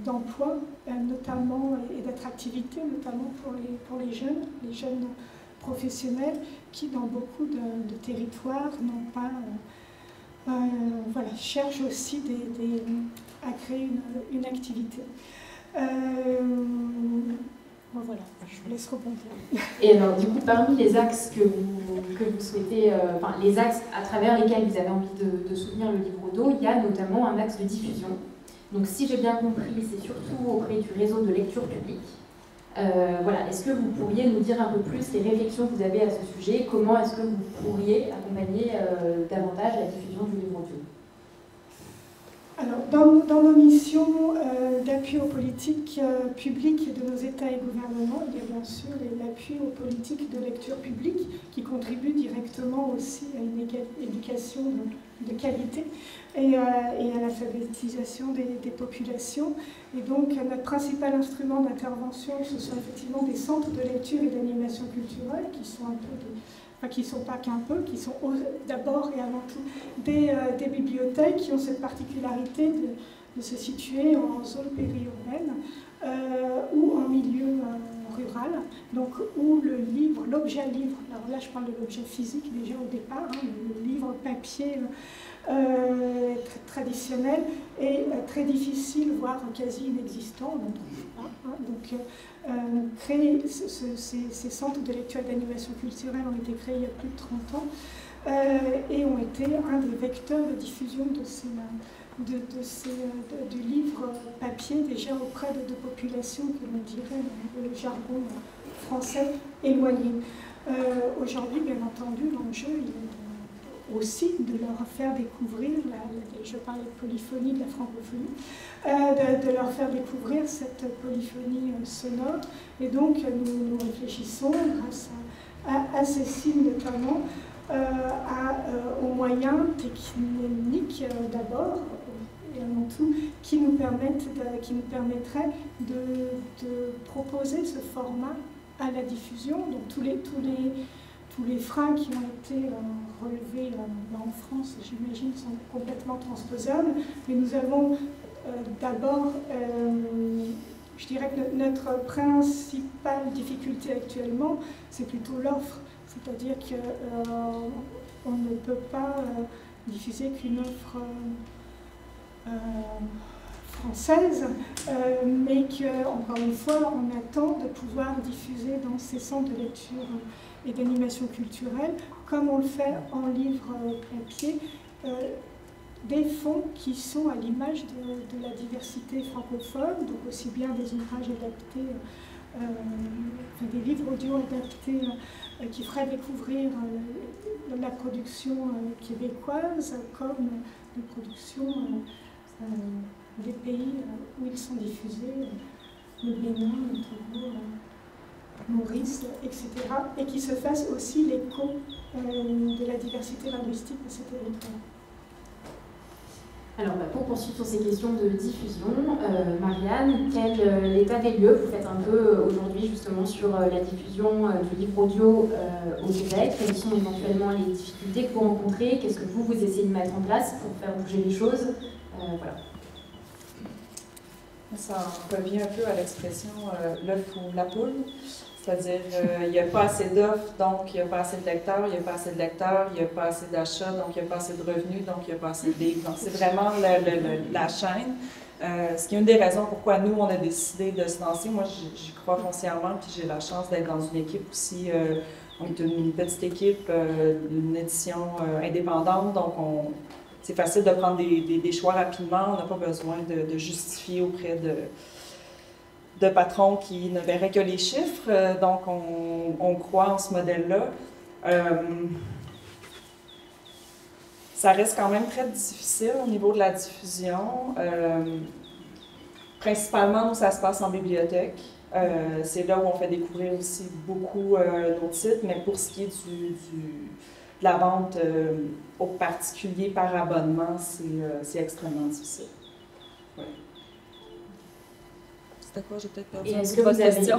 d'emploi notamment et d'attractivité, notamment pour les jeunes professionnels qui dans beaucoup de territoires n'ont pas cherchent aussi à créer une activité. Voilà, je vous laisse rebondir. Et alors, du coup, parmi les axes que vous souhaitez, les axes à travers lesquels vous avez envie de soutenir le livre audio, il y a notamment un axe de diffusion. Donc, si j'ai bien compris, c'est surtout auprès du réseau de lecture publique. Voilà, est-ce que vous pourriez nous dire un peu plus les réflexions que vous avez à ce sujet? Comment est-ce que vous pourriez accompagner davantage la diffusion du livre audio? Alors, dans nos missions d'appui aux politiques publiques de nos États et gouvernements, il y a bien sûr l'appui aux politiques de lecture publique qui contribuent directement aussi à une éducation de qualité et à l'alphabétisation des populations. Et donc, notre principal instrument d'intervention, ce sont effectivement des centres de lecture et d'animation culturelle qui sont un peu qui ne sont pas qu'un peu, qui sont d'abord et avant tout des bibliothèques qui ont cette particularité de se situer en zone périurbaine ou en milieu rural, donc où le livre, l'objet livre, alors là je parle de l'objet physique déjà au départ, hein, le livre papier traditionnel est très difficile, voire quasi inexistant, on n'en trouve pas. Hein, donc créer ces centres de lecture et d'animation culturelle ont été créés il y a plus de 30 ans et ont été un des vecteurs de diffusion du livre papier déjà auprès de populations que l'on dirait dans le jargon français éloignées. Aujourd'hui, bien entendu, l'enjeu est aussi de leur faire découvrir, je parlais de polyphonie, de la francophonie, de leur faire découvrir cette polyphonie sonore. Et donc, nous réfléchissons, grâce à Cécile notamment, aux moyens techniques d'abord, et avant tout, qui nous permettraient de proposer ce format à la diffusion. Donc tous les freins qui ont été relevés en France, j'imagine, sont complètement transposables. Mais nous avons d'abord, je dirais que notre principale difficulté actuellement, c'est plutôt l'offre. C'est-à-dire qu'on ne peut pas diffuser qu'une offre française, mais qu'encore une fois, on attend de pouvoir diffuser dans ces centres de lecture et d'animation culturelle, comme on le fait en livre papier, des fonds qui sont à l'image de la diversité francophone, donc aussi bien des ouvrages adaptés, des livres audio adaptés qui feraient découvrir la production québécoise comme les productions des pays où ils sont diffusés, le Bénin, le Togo, Maurice, etc. Et qui se fassent aussi l'écho de la diversité linguistique de ces territoires. Alors, pour poursuivre sur ces questions de diffusion, Marianne, quel est l'état des lieux vous faites un peu aujourd'hui justement sur la diffusion du livre audio au Québec? Quelles sont éventuellement les difficultés que vous rencontrez? Qu'est-ce que vous essayez de mettre en place pour faire bouger les choses? Voilà. Ça revient un peu à l'expression l'œuf ou la poule. C'est-à-dire, il n'y a pas assez d'offres, donc il n'y a pas assez de lecteurs, il n'y a pas assez de lecteurs, il n'y a pas assez d'achats, donc il n'y a pas assez de revenus, donc il n'y a pas assez de livres. Donc c'est vraiment la chaîne. Ce qui est une des raisons pourquoi nous, on a décidé de se lancer. Moi, j'y crois foncièrement, puis j'ai la chance d'être dans une équipe aussi. On est une petite équipe, une édition indépendante, donc c'est facile de prendre des choix rapidement. On n'a pas besoin de justifier auprès de patrons qui ne verraient que les chiffres, donc on croit en ce modèle-là. Ça reste quand même très difficile au niveau de la diffusion. Principalement, nous, ça se passe en bibliothèque. C'est là où on fait découvrir aussi beaucoup nos titres, mais pour ce qui est de la vente aux particuliers par abonnement, c'est extrêmement difficile. Ouais. C'était quoi? J'ai peut-être perdu votre question.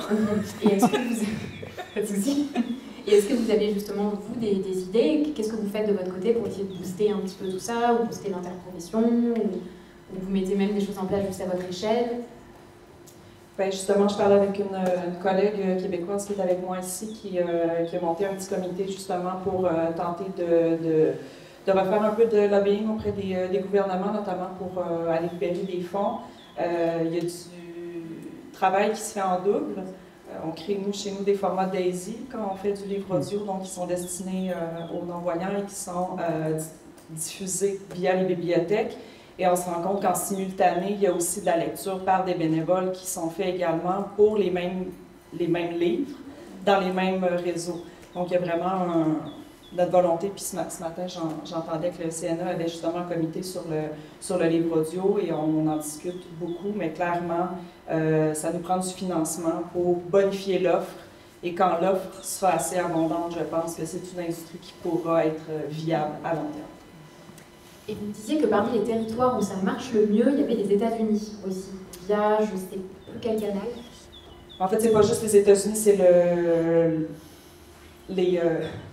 Et est-ce que vous avez justement, vous, des idées? Qu'est-ce que vous faites de votre côté pour essayer de booster un petit peu tout ça, ou booster l'interprofession, ou vous mettez même des choses en place juste à votre échelle? Ben justement, je parlais avec une collègue québécoise qui est avec moi ici, qui a monté un petit comité justement pour tenter de refaire un peu de lobbying auprès des gouvernements, notamment pour aller libérer des fonds. Il y a du travail qui se fait en double. On crée, chez nous, des formats DAISY quand on fait du livre audio, donc qui sont destinés aux non-voyants et qui sont diffusés via les bibliothèques. Et on se rend compte qu'en simultané, il y a aussi de la lecture par des bénévoles qui sont faits également pour les mêmes livres, dans les mêmes réseaux. Donc, il y a vraiment notre volonté. Puis ce matin, j'entendais que le CNA avait justement un comité sur le livre audio et on en discute beaucoup, mais clairement, ça nous prend du financement pour bonifier l'offre. Et quand l'offre sera assez abondante, je pense que c'est une industrie qui pourra être viable à long terme. Et vous disiez que parmi les territoires où ça marche le mieux, il y avait les États-Unis aussi, via je ne sais plus quel canal. En fait, c'est pas juste les États-Unis, c'est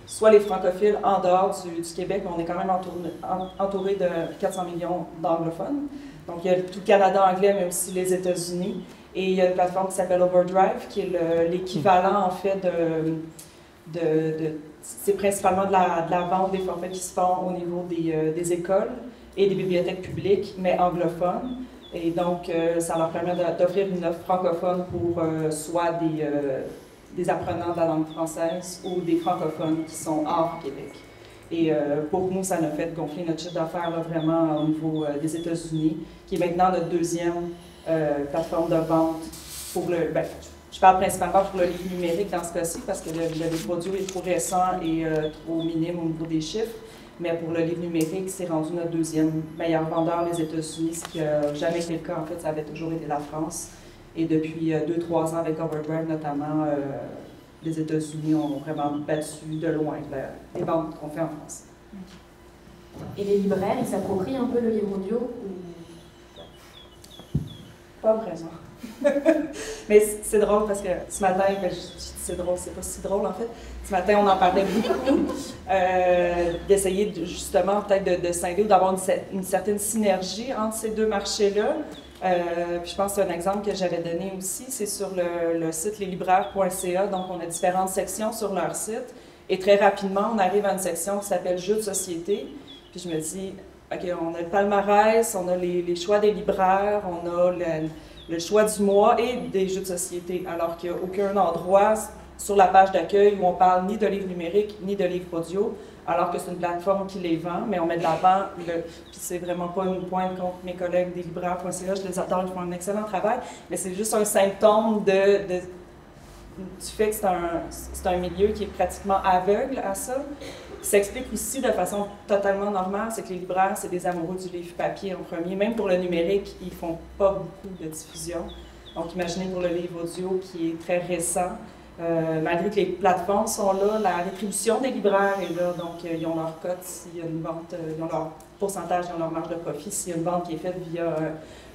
soit les francophiles en dehors du Québec, on est quand même entouré de 400 millions d'anglophones. Donc il y a tout le Canada anglais, mais aussi les États-Unis. Et il y a une plateforme qui s'appelle Overdrive, qui est l'équivalent en fait c'est principalement de la vente des forfaits qui se font au niveau des écoles et des bibliothèques publiques, mais anglophones. Et donc, ça leur permet d'offrir une offre francophone pour soit des apprenants de la langue française ou des francophones qui sont hors Québec. Et pour nous, ça a fait gonfler notre chiffre d'affaires vraiment au niveau des États-Unis, qui est maintenant notre deuxième plateforme de vente pour je parle principalement pour le livre numérique dans ce cas-ci, parce que le livre audio est trop récent et trop minime au niveau des chiffres. Mais pour le livre numérique, c'est rendu notre deuxième meilleur vendeur, les États-Unis, ce qui n'a jamais été le cas. En fait, ça avait toujours été la France. Et depuis 2-3 ans, avec Overdrive notamment, les États-Unis ont vraiment battu de loin les ventes qu'on fait en France. Et les libraires, ils s'approprient un peu le livre audio ou... Pas vraiment. Mais c'est drôle parce que ce matin, c'est drôle, c'est pas si drôle en fait. Ce matin, on en parlait beaucoup, d'essayer justement peut-être de scinder ou d'avoir une certaine synergie entre ces deux marchés-là. Puis je pense que c'est un exemple que j'avais donné aussi, c'est sur le site leslibraires.ca. Donc, on a différentes sections sur leur site. Et très rapidement, on arrive à une section qui s'appelle Jeux de société. Puis je me dis, OK, on a le palmarès, on a les choix des libraires, on a le choix du mois et des jeux de société, alors qu'il n'y a aucun endroit sur la page d'accueil où on parle ni de livres numériques ni de livres audio, alors que c'est une plateforme qui les vend, mais on met de l'avant, puis c'est vraiment pas une pointe contre mes collègues des libraires.ca, je les adore, ils font un excellent travail, mais c'est juste un symptôme du fait que c'est un milieu qui est pratiquement aveugle à ça. Ça s'explique aussi de façon totalement normale, c'est que les libraires, c'est des amoureux du livre papier en premier. Même pour le numérique, ils font pas beaucoup de diffusion. Donc, imaginez pour le livre audio qui est très récent. Malgré que les plateformes sont là, la rétribution des libraires est là. Donc, ils ont leur cote s'il y a une vente, ils ont leur pourcentage, ils ont leur marge de profit s'il y a une vente qui est faite via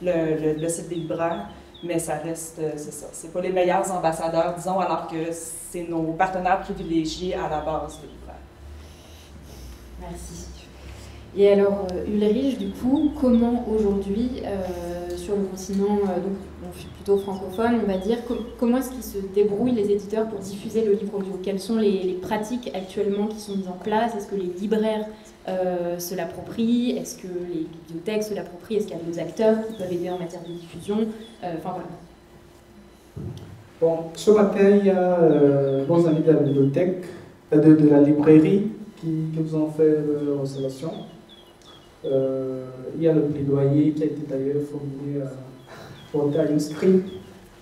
le site des libraires. Mais ça reste, c'est ça. C'est pas les meilleurs ambassadeurs, disons, alors que c'est nos partenaires privilégiés à la base des libraires. Merci. Et alors, Ulrich, du coup, comment aujourd'hui, sur le continent plutôt francophone, on va dire, comment est-ce qu'ils se débrouillent, les éditeurs, pour diffuser le livre audio? Quelles sont les pratiques actuellement qui sont mises en place? Est-ce que les libraires se l'approprient? Est-ce que les bibliothèques se l'approprient? Est-ce qu'il y a d'autres acteurs qui peuvent aider en matière de diffusion? Enfin, voilà. Bon, ce matin, il y a nos amis de la bibliothèque, de la librairie, qui nous ont fait l'observation. Il y a le plaidoyer qui a été d'ailleurs formulé à une script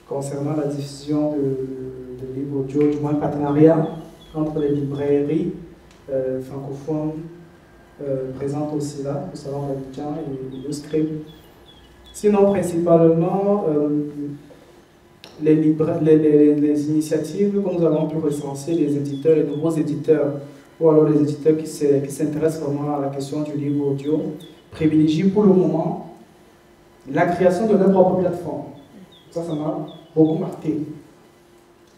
concernant la diffusion de livres audio, du moins partenariat entre les librairies francophones présentes aussi là, au Salon d'Abidjan et le script. Sinon, principalement, les initiatives que nous avons pu recenser, les éditeurs, les nouveaux éditeurs, ou alors les éditeurs qui s'intéressent vraiment à la question du livre audio, privilégient pour le moment la création de leur propre plateforme. Ça m'a beaucoup marqué.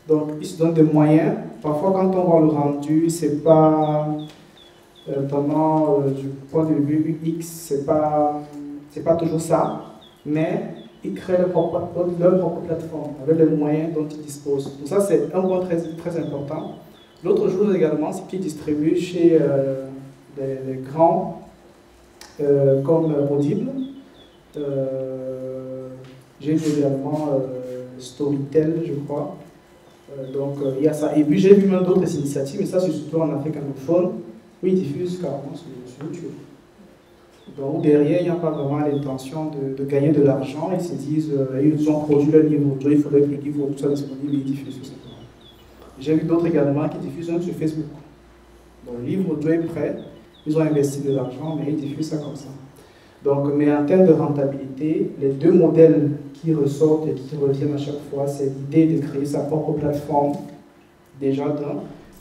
Donc, ils se donnent des moyens. Parfois, quand on voit le rendu, c'est pas vraiment du point de vue UX, c'est pas toujours ça, mais ils créent leur propre plateforme avec les moyens dont ils disposent. Donc ça, c'est un point très, très important. L'autre chose également, c'est qu'ils distribuent chez les grands comme Audible. J'ai également Storytel, je crois. Donc il y a ça. Et puis j'ai vu même d'autres initiatives, mais ça c'est surtout en Afrique anglophone, où ils diffusent carrément sur YouTube. Donc derrière, il n'y a pas vraiment l'intention de gagner de l'argent. Ils se disent, ils ont produit leur livre audio, il faudrait que le livre audio soit disponible et ils diffusent tout simplement. J'ai vu d'autres également qui diffusent sur Facebook. Donc le livre audio est prêt, ils ont investi de l'argent, mais ils diffusent ça comme ça. Donc, mais en termes de rentabilité, les deux modèles qui ressortent et qui reviennent à chaque fois, c'est l'idée de créer sa propre plateforme, déjà d'un,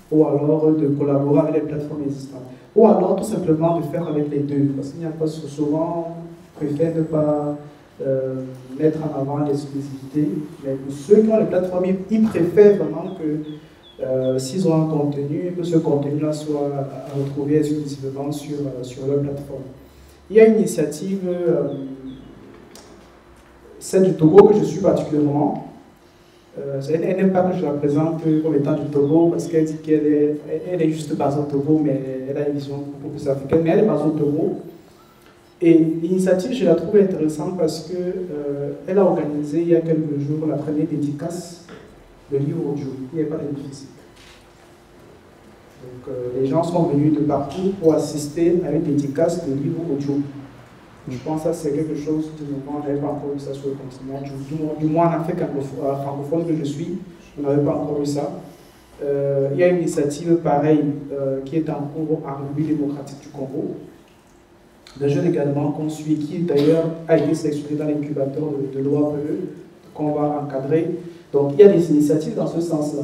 ou alors de collaborer avec les plateformes existantes. Ou alors tout simplement de faire avec les deux, parce qu'il n'y a pas souvent, on préfère ne pas mettre en avant l'exclusivité, mais pour ceux qui ont les plateformes, ils préfèrent vraiment que s'ils ont un contenu, que ce contenu-là soit à retrouver exclusivement sur leur plateforme. Il y a une initiative, celle du Togo, que je suis particulièrement. Elle n'aime pas que je la présente comme étant du Togo, parce qu'elle dit qu'elle est juste basée au Togo, mais elle a une vision beaucoup plus africaine, mais elle est basée au Togo. Et l'initiative, je la trouve intéressante parce qu'elle a organisé il y a quelques jours la première dédicace de livre audio. Il n'y a pas de livre physique. Donc les gens sont venus de partout pour assister à une dédicace de livre audio. Je pense que ça c'est quelque chose de nouveau, on n'avait pas encore vu ça sur le continent. Du moins en Afrique francophone que je suis, on n'avait pas encore vu ça. Il y a une initiative pareille qui est en cours en République démocratique du Congo. D'un jeune également qu'on suit, qui d'ailleurs a été sélectionné dans l'incubateur de l'OAPE, qu'on va encadrer. Donc il y a des initiatives dans ce sens-là,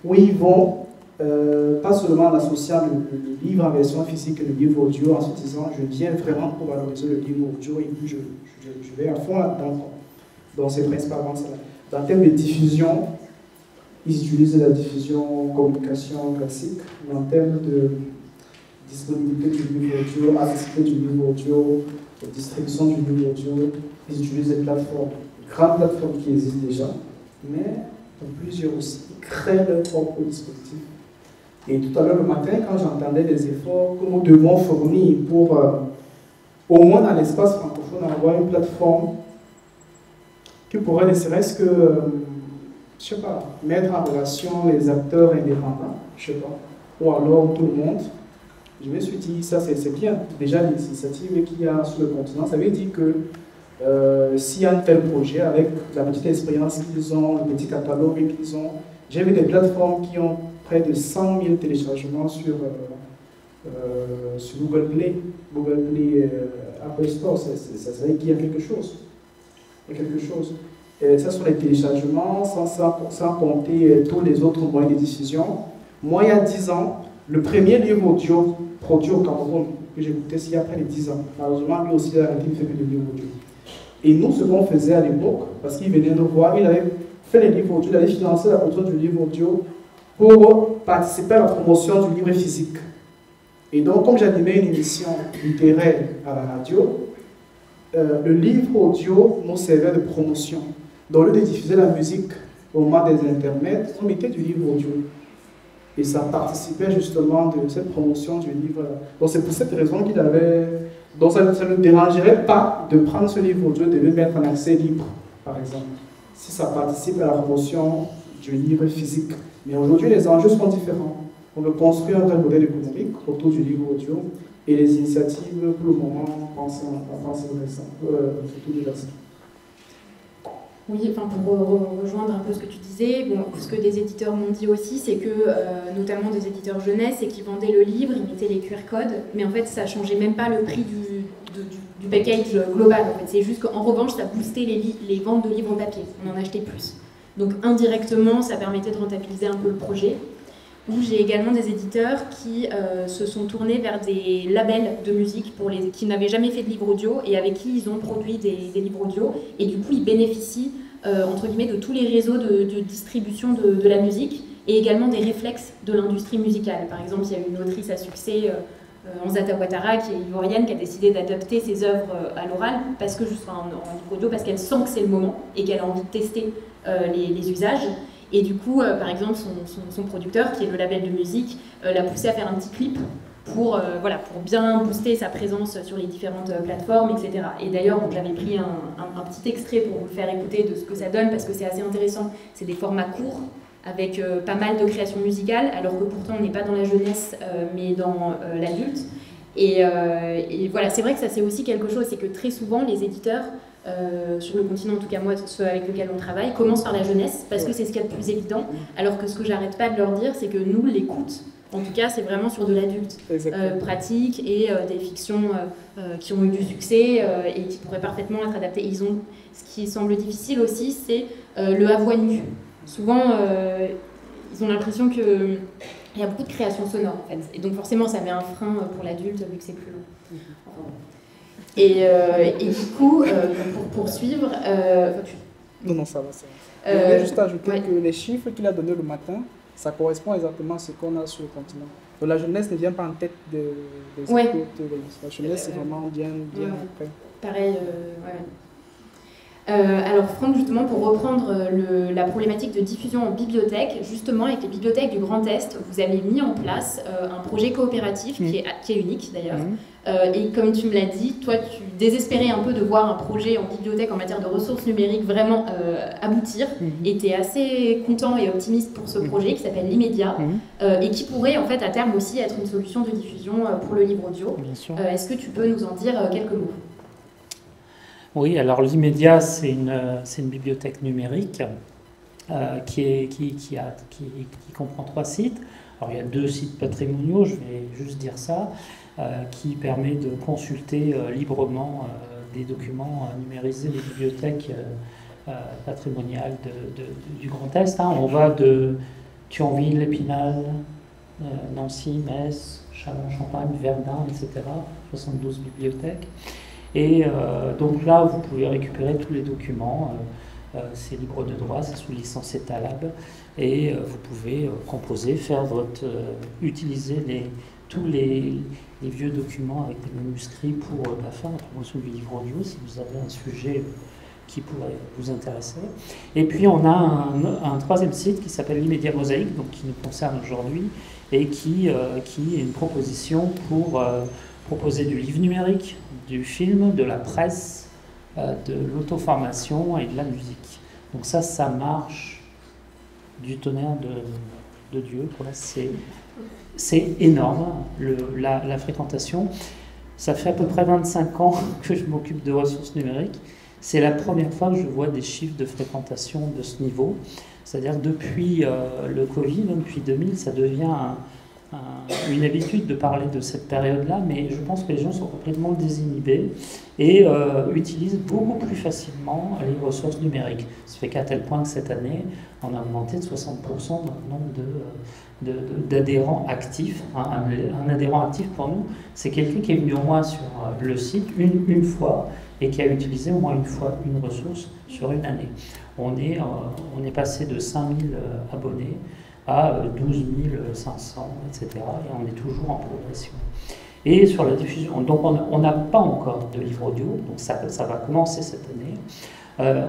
où ils vont, pas seulement en associant le livre en version physique et le livre audio, en se disant je viens vraiment pour valoriser le livre audio et puis je vais à fond là-dedans. Donc c'est principalement ça. Dans le thème de diffusion, ils utilisent la diffusion communication classique, mais en termes de disponibilité du livre audio, accessibilité du livre audio, distribution du livre audio, ils utilisent des plateformes, grandes plateformes qui existent déjà, mais plusieurs aussi, ils créent leur propre dispositif. Et tout à l'heure le matin, quand j'entendais des efforts que nous devons fournir pour, au moins dans l'espace francophone, avoir une plateforme qui pourrait ne serait-ce que, je sais pas, mettre en relation les acteurs indépendants, je sais pas, ou alors tout le monde. Je me suis dit, ça c'est bien. Déjà, l'initiative qu'il y a sur le continent, ça veut dire que s'il y a un tel projet, avec la petite expérience qu'ils ont, le petit catalogue qu'ils ont, j'ai vu des plateformes qui ont près de 100 000 téléchargements sur Google Play, Apple Store, ça veut dire qu'il y a quelque chose. Il y a quelque chose. Et ça sont les téléchargements, sans compter tous les autres moyens de diffusion. Moi, il y a 10 ans, le premier livre audio produit au Cameroun, que j'écoutais il y a près de 10 ans. Malheureusement, lui aussi, il a arrêté de faire des livres audio. Et nous, ce qu'on faisait à l'époque, parce qu'il venait nous voir, il avait fait les livres audio, il avait financé la production du livre audio pour participer à la promotion du livre physique. Et donc, comme j'animais une émission littéraire à la radio, le livre audio nous servait de promotion. Donc, au lieu de diffuser la musique au moment des intermèdes, on mettait du livre audio. Et ça participait justement de cette promotion du livre. Donc c'est pour cette raison qu'il avait... Donc ça ne dérangerait pas de prendre ce livre audio, de le mettre en accès libre, par exemple, si ça participe à la promotion du livre physique. Mais aujourd'hui, les enjeux sont différents. On veut construire un vrai modèle économique autour du livre audio et les initiatives, pour le moment, pensent surtout diverses. Oui, enfin pour rejoindre un peu ce que tu disais, bon, ce que des éditeurs m'ont dit aussi, c'est que, notamment des éditeurs jeunesse, c'est qu'ils vendaient le livre, ils mettaient les QR codes, mais en fait ça changeait même pas le prix du package global. En fait. C'est juste qu'en revanche, ça boostait les ventes de livres en papier, on en achetait plus. Donc indirectement, ça permettait de rentabiliser un peu le projet. Où j'ai également des éditeurs qui se sont tournés vers des labels de musique qui n'avaient jamais fait de livre audio et avec qui ils ont produit des livres audio. Et du coup, ils bénéficient, entre guillemets, de tous les réseaux de distribution de la musique et également des réflexes de l'industrie musicale. Par exemple, il y a une autrice à succès, Anzata Ouattara, qui est ivoirienne, qui a décidé d'adapter ses œuvres à l'oral, parce que juste en livre audio, parce qu'elle sent que c'est le moment et qu'elle a envie de tester les usages. Et du coup, par exemple, son producteur, qui est le label de musique, l'a poussé à faire un petit clip pour bien booster sa présence sur les différentes plateformes, etc. Et d'ailleurs, j'avais pris un petit extrait pour vous le faire écouter de ce que ça donne, parce que c'est assez intéressant. C'est des formats courts, avec pas mal de créations musicales, alors que pourtant on n'est pas dans la jeunesse, mais dans l'adulte. Et voilà, c'est vrai que ça c'est aussi quelque chose, c'est que très souvent les éditeurs, sur le continent, en tout cas moi, ceux avec lesquels on travaille, commencent par la jeunesse, parce que c'est ce qu'il y a de plus évident, alors que ce que j'arrête pas de leur dire, c'est que nous, l'écoute, en tout cas, c'est vraiment sur de l'adulte pratique et des fictions qui ont eu du succès et qui pourraient parfaitement être adaptées. Ce qui semble difficile aussi, c'est le à voix nue. Souvent, ils ont l'impression qu'il y a beaucoup de créations sonores, en fait. Et donc forcément, ça met un frein pour l'adulte, vu que c'est plus long. Et du coup, pour poursuivre... Non, ça va. Je voulais juste ajouter que les chiffres qu'il a donnés le matin, ça correspond exactement à ce qu'on a sur le continent. Donc la jeunesse ne vient pas en tête des Ouais. écoutes. La jeunesse, c'est vraiment bien après. Pareil, ouais. Alors Franck, justement, pour reprendre la problématique de diffusion en bibliothèque, justement avec les bibliothèques du Grand Est, vous avez mis en place un projet coopératif qui est unique d'ailleurs. Et comme tu me l'as dit, toi tu désespérais un peu de voir un projet en bibliothèque en matière de ressources numériques vraiment aboutir, et tu es assez content et optimiste pour ce projet qui s'appelle l'Immédiat, et qui pourrait en fait à terme aussi être une solution de diffusion pour le livre audio. Bien sûr. Est-ce que tu peux nous en dire quelques mots? Oui, alors l'Immédiat, c'est une bibliothèque numérique qui comprend 3 sites. Alors il y a 2 sites patrimoniaux, je vais juste dire ça, qui permet de consulter librement des documents numérisés des bibliothèques patrimoniales du Grand Est. Hein. On va de Thionville, Épinal, Nancy, Metz, Châlons-Champagne, Verdun, etc. 72 bibliothèques. Et donc là, vous pouvez récupérer tous les documents. C'est libre de droit, c'est sous licence Etalab. Et vous pouvez composer, utiliser tous les vieux documents avec des manuscrits pour faire la promotion du livre audio si vous avez un sujet qui pourrait vous intéresser. Et puis on a un 3e site qui s'appelle l'Immédiat Mosaïque, donc qui nous concerne aujourd'hui, et qui est une proposition pour proposer du livre numérique, du film, de la presse, de l'auto-formation et de la musique. Donc ça marche du tonnerre de Dieu. Pour là, c'est énorme, la fréquentation. Ça fait à peu près 25 ans que je m'occupe de ressources numériques. C'est la première fois que je vois des chiffres de fréquentation de ce niveau. C'est-à-dire depuis le Covid, depuis 2000, ça devient une habitude de parler de cette période-là, mais je pense que les gens sont complètement désinhibés et utilisent beaucoup plus facilement les ressources numériques. Ça fait qu'à tel point que cette année, on a augmenté de 60% notre nombre d'adhérents actifs. Un adhérent actif pour nous, c'est quelqu'un qui est venu au moins sur le site une fois et qui a utilisé au moins une fois une ressource sur une année. On est passé de 5000 abonnés à 12 500, etc. Et on est toujours en progression. Et sur la diffusion, donc on n'a pas encore de livre audio, donc ça va commencer cette année.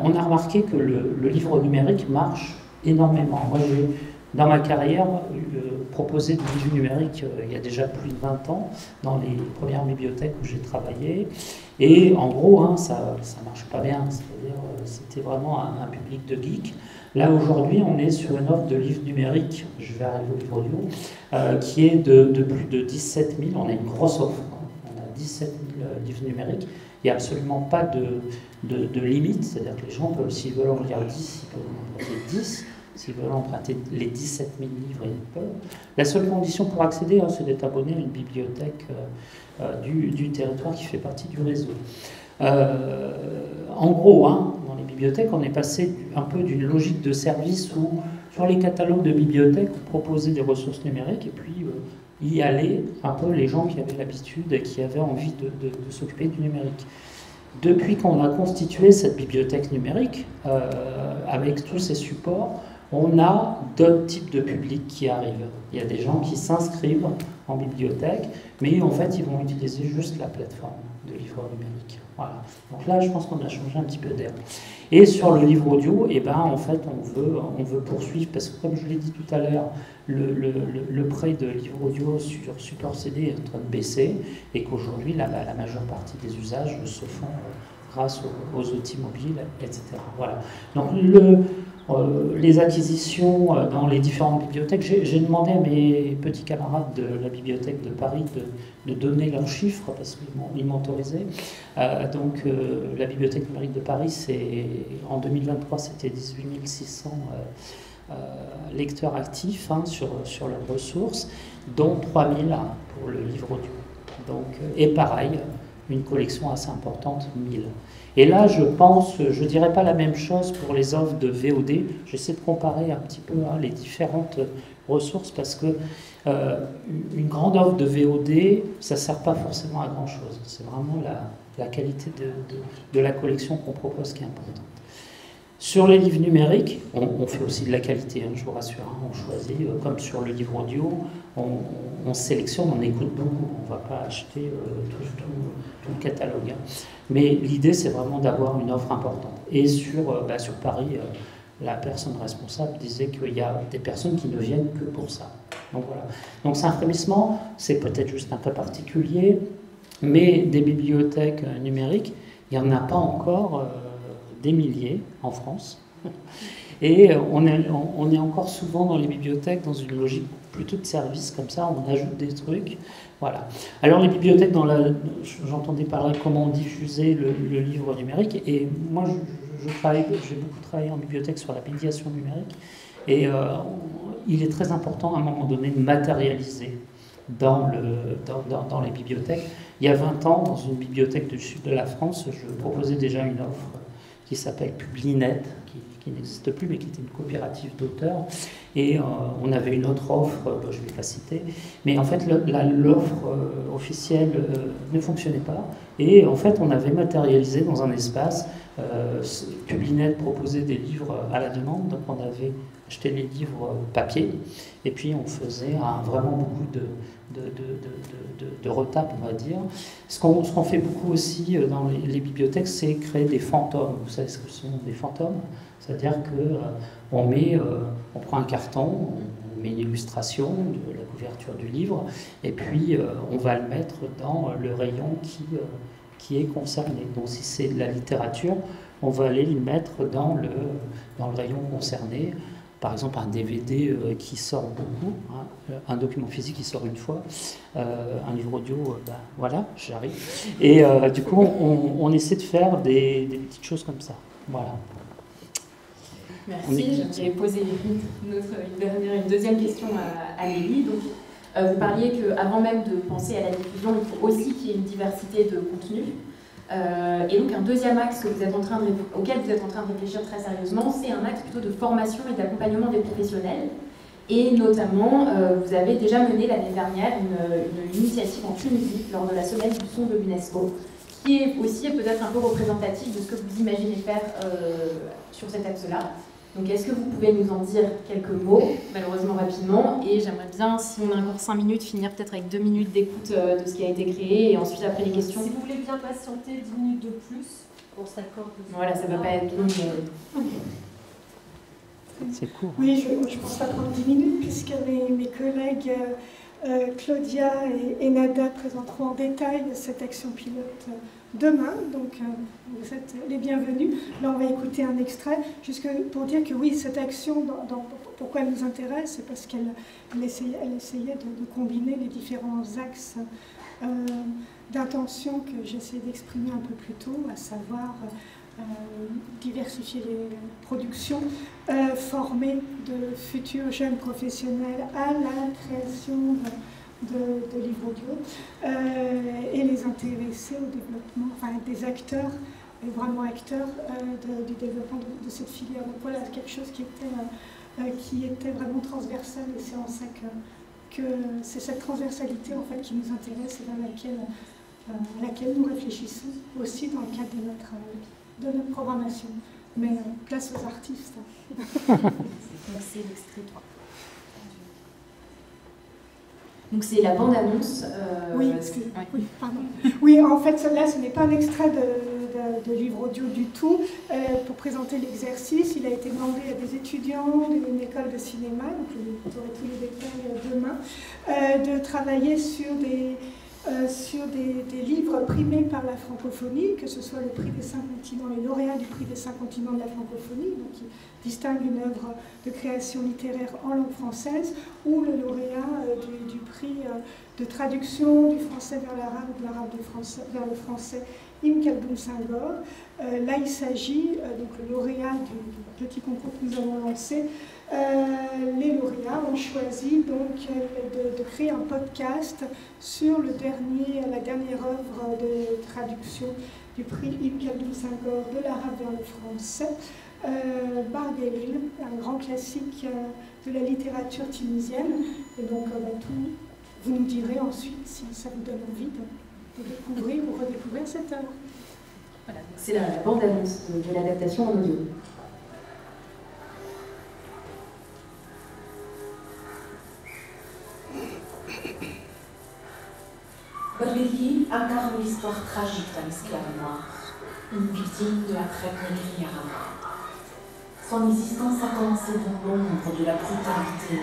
On a remarqué que le livre numérique marche énormément. Moi, j'ai, dans ma carrière, proposé du livre numérique il y a déjà plus de 20 ans, dans les premières bibliothèques où j'ai travaillé. Et en gros, ça marche pas bien, c'est-à-dire c'était vraiment un public de geeks. Là, aujourd'hui, on est sur une offre de livres numériques, je vais arriver au livre audio, qui est de plus de 17 000. On a une grosse offre, on a 17 000 livres numériques. Il n'y a absolument pas de limite, c'est-à-dire que les gens peuvent, s'ils veulent en lire 10, ils peuvent en emprunter 10. S'ils veulent emprunter les 17 000 livres, ils peuvent. La seule condition pour accéder, c'est d'être abonné à une bibliothèque du territoire qui fait partie du réseau. En gros, dans les bibliothèques, on est passé un peu d'une logique de service où, sur les catalogues de bibliothèques, on proposait des ressources numériques et puis y allaient un peu les gens qui avaient l'habitude et qui avaient envie de s'occuper du numérique. Depuis qu'on a constitué cette bibliothèque numérique, avec tous ces supports, on a d'autres types de publics qui arrivent. Il y a des gens qui s'inscrivent en bibliothèque, mais en fait, ils vont utiliser juste la plateforme de livre numérique. Voilà. Donc là, je pense qu'on a changé un petit peu d'air. Et sur le livre audio, en fait, on veut poursuivre, parce que comme je l'ai dit tout à l'heure, le prêt de livre audio sur support CD est en train de baisser, et qu'aujourd'hui, la majeure partie des usages se font grâce aux outils mobiles, etc. Voilà. Donc les acquisitions dans les différentes bibliothèques, j'ai demandé à mes petits camarades de la bibliothèque de Paris de donner leurs chiffres, parce qu'ils m'ont autorisé. Donc la bibliothèque numérique de Paris, en 2023, c'était 18 600 lecteurs actifs sur leurs ressources, dont 3 000 pour le livre audio. Donc, et pareil, une collection assez importante, 1000. Et là, je dirais pas la même chose pour les offres de VOD. J'essaie de comparer un petit peu les différentes ressources, parce que une grande offre de VOD, ça sert pas forcément à grand chose. C'est vraiment la qualité de la collection qu'on propose qui est importante. Sur les livres numériques, on fait aussi de la qualité, hein, je vous rassure. Hein, on choisit, comme sur le livre audio, on sélectionne, on écoute beaucoup. On ne va pas acheter tout le catalogue. Hein. Mais l'idée, c'est vraiment d'avoir une offre importante. Et sur Paris, la personne responsable disait qu'il y a des personnes qui ne viennent que pour ça. Donc voilà. Donc c'est un frémissement, c'est peut-être juste un peu particulier, mais des bibliothèques numériques, il n'y en a pas encore des milliers en France. Et on est encore souvent dans les bibliothèques dans une logique plutôt de service comme ça, on ajoute des trucs. Voilà. Alors les bibliothèques, j'entendais parler comment diffuser le livre numérique, et moi j'ai beaucoup travaillé en bibliothèque sur la médiation numérique, et il est très important à un moment donné de matérialiser dans les bibliothèques. Il y a 20 ans, dans une bibliothèque du sud de la France, je proposais déjà une offre qui s'appelle Publinet, qui n'existe plus, mais qui était une coopérative d'auteurs. Et on avait une autre offre, je ne vais pas citer, mais en fait l'offre officielle ne fonctionnait pas. Et en fait, on avait matérialisé dans un espace. Publinet proposait des livres à la demande, donc on avait acheté les livres papier, et puis on faisait vraiment beaucoup de retape, on va dire. Ce qu'on fait beaucoup aussi dans les bibliothèques, c'est créer des fantômes. Vous savez ce que sont des fantômes? C'est-à-dire qu'on on prend un carton, on met une illustration de la couverture du livre, et puis on va le mettre dans le rayon qui est concerné. Donc si c'est de la littérature, on va aller le mettre dans le rayon concerné. Par exemple, un DVD qui sort beaucoup, hein, un document physique qui sort une fois, un livre audio, voilà, j'arrive. Et du coup, on essaie de faire des petites choses comme ça. Voilà. Merci. J'aimerais poser une deuxième question à Lélie. Donc, vous parliez qu'avant même de penser à la diffusion, il faut aussi qu'il y ait une diversité de contenus. Et donc un deuxième axe auquel vous êtes en train de réfléchir très sérieusement, c'est un axe plutôt de formation et d'accompagnement des professionnels. Et notamment, vous avez déjà mené l'année dernière une initiative en Tunisie lors de la semaine du son de l'UNESCO, qui est aussi peut-être un peu représentatif de ce que vous imaginez faire sur cet axe-là. Donc est-ce que vous pouvez nous en dire quelques mots, malheureusement rapidement, et j'aimerais bien, si on a encore 5 minutes, finir peut-être avec 2 minutes d'écoute de ce qui a été créé, et ensuite après les questions. Si vous voulez bien patienter 10 minutes de plus, on s'accorde. Voilà, ça ne va pas être long, mais... C'est court. Oui, je ne pense pas prendre 10 minutes, puisque mes collègues Claudia et Nada présenteront en détail cette action pilote demain, donc vous êtes les bienvenus. Là, on va écouter un extrait, juste pour dire que oui, cette action, pourquoi elle nous intéresse, c'est parce qu'elle essayait de combiner les différents axes d'intention que j'essaie d'exprimer un peu plus tôt, à savoir diversifier les productions, former de futurs jeunes professionnels à la création de livres audio et les intéresser au développement, enfin des acteurs, et vraiment acteurs du développement de cette filière. Donc voilà, quelque chose qui était vraiment transversal, et c'est en ça que c'est cette transversalité en fait qui nous intéresse et à laquelle nous réfléchissons aussi dans le cadre de notre programmation. Mais place aux artistes. C'est l'extrait 3. Donc c'est la bande-annonce. Oui, oui, pardon. Oui, en fait, là, ce n'est pas un extrait de livre audio du tout. Pour présenter l'exercice, il a été demandé à des étudiants d'une école de cinéma, donc vous aurez tous les détails demain, de travailler sur des livres primés par la francophonie, que ce soit le prix des 5 continents, les lauréats du prix des 5 continents de la francophonie, donc qui distingue une œuvre de création littéraire en langue française, ou le lauréat du prix de traduction du français vers l'arabe ou de l'arabe vers le français, Ibn Khaldoun Senghor. Là, il s'agit, donc le lauréat du petit concours que nous avons lancé, les lauréats ont choisi donc de créer un podcast sur la dernière œuvre de traduction du prix Ibn Khaldoun Senghor de l'arabe vers le français, Bargelil, un grand classique de la littérature tunisienne. Et donc vous nous direz ensuite si ça vous donne envie de découvrir ou redécouvrir cette œuvre. Voilà, c'est la bande-annonce de l'adaptation en audio. incarne l'histoire tragique d'un esclave noir, une victime de la traite négrière. Son existence a commencé dans l'ombre de la brutalité,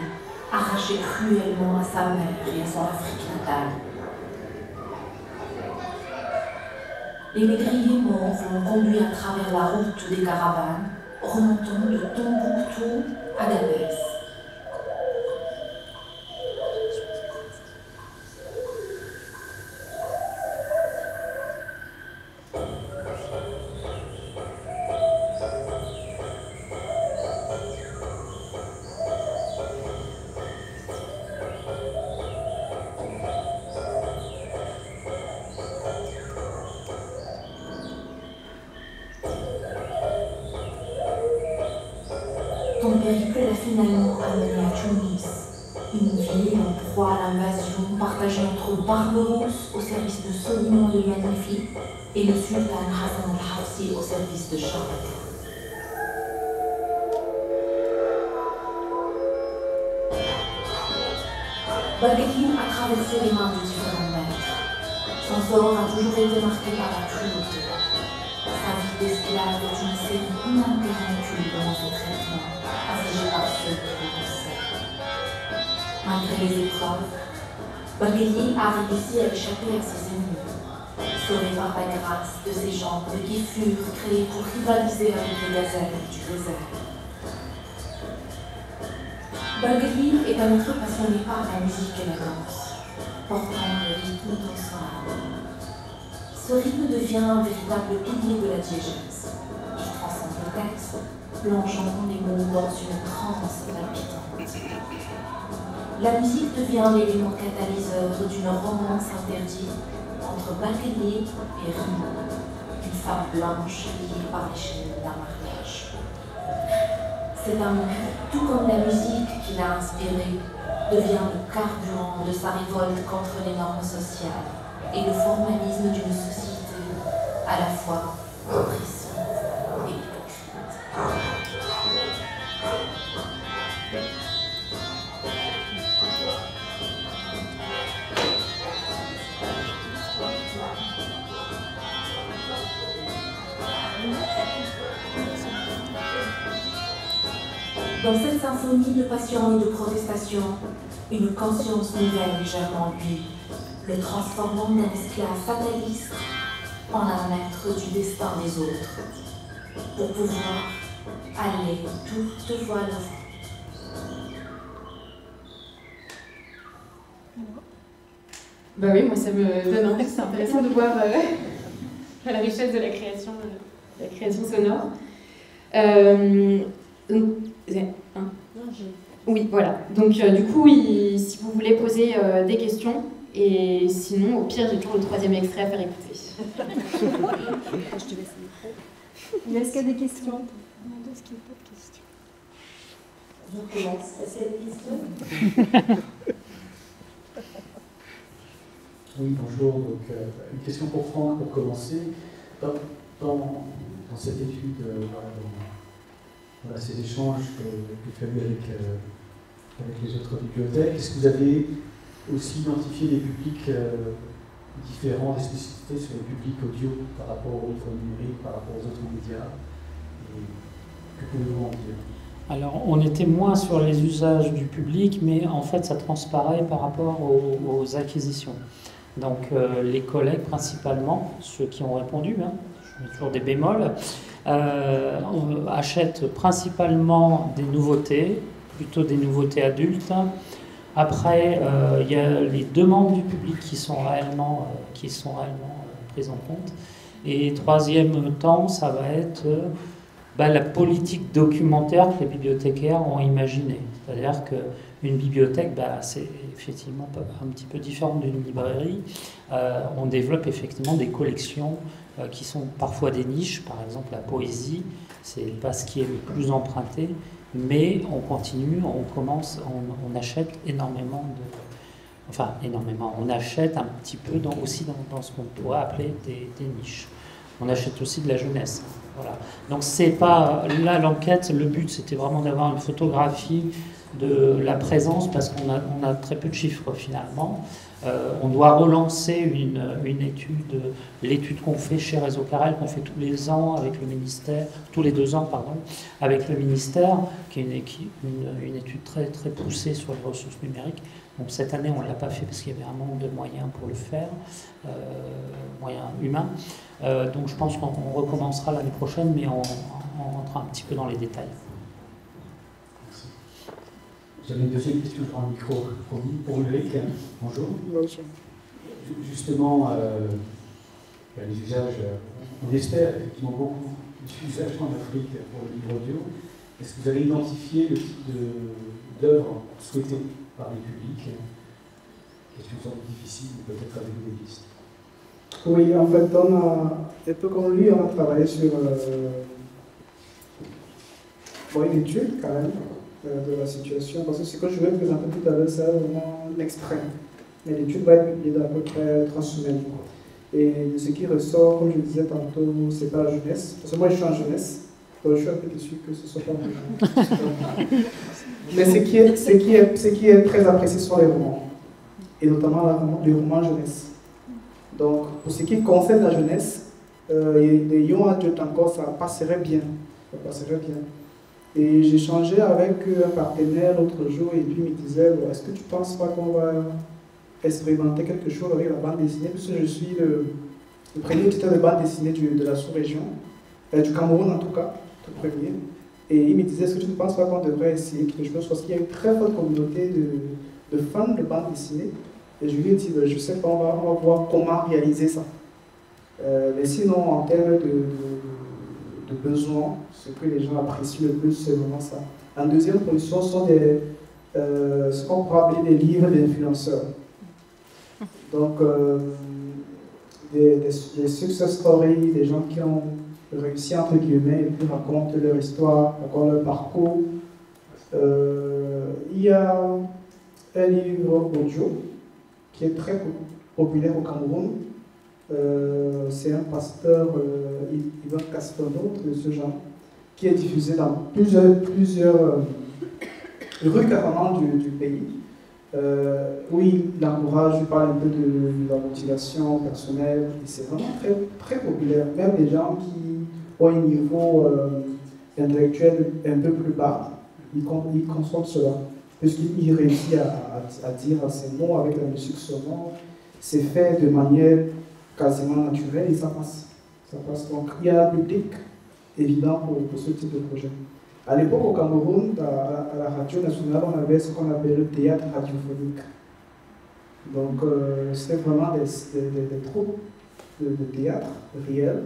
arrachée cruellement à sa mère et à son Afrique natale. Les négriers morts l'ont conduit à travers la route des caravanes, remontant de Tombouctou à Gabès. Ton périple l'a finalement amené à Tunis, une ville en proie à l'invasion partagée entre Barberousse au service de Soliman le Magnifique et le sultan Hassan al-Hafsi au service de Charles. Bagdad a traversé les mains de différents maîtres. Son sort a toujours été marqué par la cruauté. Sa vie d'esclave est une série ininterrompue dans ses traitements, affligé par ceux qui le possèdent. Malgré les épreuves, Bagdad a réussi à échapper à ses ennemis, sauvé par la grâce de ces gens qui furent créés pour rivaliser avec les gazelles du désert. Bagdad est un être passionné par la musique et la danse, portant le rythme dans son âme. Ce rythme devient un véritable pilier de la diégèse. Il transcende le texte, plongeant les mots dans une transe palpitante. La musique devient l'élément catalyseur d'une romance interdite entre Bagdad et Rima, une femme blanche liée par les chaînes d'un mariage. Cet amour, tout comme la musique qui l'a inspiré, devient le carburant de sa révolte contre les normes sociales et le formalisme d'une société à la fois oppressive et hypocrite. Dans cette symphonie de passion et de protestation, une conscience nouvelle germe en lui, le transformant d'un esclave fataliste en un maître du destin des autres, pour pouvoir aller toute voie l'avant. Bah oui, moi ça me donne envie, c'est intéressant de voir la richesse de la création sonore. Oui, voilà. Donc du coup, si vous voulez poser des questions, et sinon, au pire, j'ai toujours le troisième extrait à faire écouter. Je te laisse le micro. Est-ce qu'il y a des questions? Est-ce qu'il n'y a pas de questions? Je commence. Est-ce qu'il y a des questions? Oui, bonjour. Donc, une question pour Franck pour commencer. Dans cette étude, dans ces échanges que tu as eus avec les autres bibliothèques, est-ce que vous avez aussi identifié des publics différents, des spécificités sur les publics audio par rapport aux livres numériques, par rapport aux autres médias? Et que pouvez-vous en dire? Alors, on était moins sur les usages du public, mais en fait, ça transparaît par rapport aux acquisitions. Donc, les collègues, principalement, ceux qui ont répondu, hein, je mets toujours des bémols, achètent principalement des nouveautés, plutôt des nouveautés adultes. Après, il y a les demandes du public qui sont réellement prises en compte. Et troisième temps, ça va être la politique documentaire que les bibliothécaires ont imaginée. C'est-à-dire qu'une bibliothèque, c'est effectivement un petit peu différent d'une librairie. On développe effectivement des collections qui sont parfois des niches. Par exemple, la poésie, c'est pas ce qui est le plus emprunté. Mais on continue, on achète énormément on achète un petit peu aussi dans ce qu'on pourrait appeler des niches. On achète aussi de la jeunesse. Voilà. Donc c'est pas, là l'enquête, le but c'était vraiment d'avoir une photographie de la présence parce qu'on a très peu de chiffres finalement. On doit relancer une étude, l'étude qu'on fait chez Réseau Carrel, qu'on fait tous les ans avec le ministère, tous les 2 ans, pardon, avec le ministère, qui est une étude très, très poussée sur les ressources numériques. Donc cette année, on ne l'a pas fait parce qu'il y avait un manque de moyens pour le faire, moyens humains. Donc je pense qu'on recommencera l'année prochaine, mais on rentrera un petit peu dans les détails. J'avais une deuxième question pour un micro pour Ulrich. Bonjour. Bonjour. Justement, les usages, on espère effectivement beaucoup d'usages en Afrique pour le livre audio. Est-ce que vous avez identifié le type d'œuvre souhaitée par les publics? Question semble difficile, peut-être avec des listes. Oui, en fait, un peu comme lui, on a travaillé sur une étude quand même. De la situation, parce que ce que je vais présenter tout à l'heure, c'est vraiment l'extrême. Mais l'étude va être à peu près 3 semaines. Et ce qui ressort, comme je disais tantôt, c'est pas la jeunesse. Parce que moi, je suis en jeunesse, donc je suis un peu déçu que ce soit pas moi. Mais ce qui est très apprécié sont les romans, et notamment les romans jeunesse. Donc, pour ce qui concerne la jeunesse, les young adultes encore, ça passerait bien. Ça passerait bien. Et j'ai échangé avec un partenaire l'autre jour et lui me disait est-ce que tu ne penses pas qu'on va expérimenter quelque chose avec la bande dessinée? Parce que je suis le premier éditeur de bande dessinée de la sous-région, du Cameroun en tout cas, le premier. Et il me disait est-ce que tu ne penses pas qu'on devrait essayer quelque chose? Parce qu'il y a une très forte communauté de fans de bande dessinée. Et je lui ai dit je ne sais pas, on va voir comment réaliser ça. Mais sinon, en termes de besoin, ce que les gens apprécient le plus, c'est vraiment ça. En deuxième position sont ce qu'on pourrait appeler des livres d'influenceurs. Donc, des success stories, des gens qui ont réussi, entre guillemets, et puis racontent leur histoire, racontent leur parcours. Il y a un livre audio qui est très populaire au Cameroun. C'est un pasteur, Ivan Castonot, de ce genre, qui est diffusé dans plusieurs rues carrément du pays. Oui, il encourage, il parle un peu de la motivation personnelle, et c'est vraiment très, très populaire. Même les gens qui ont un niveau intellectuel un peu plus bas, ils consomment cela. Puisqu'il réussit à dire ces mots avec la musique sonore, c'est fait de manière quasiment naturel et ça passe. Donc il y a un public évident pour ce type de projet. À l'époque au Cameroun, à la radio nationale, on avait ce qu'on appelle le théâtre radiophonique. Donc c'était vraiment des troupes de théâtre réels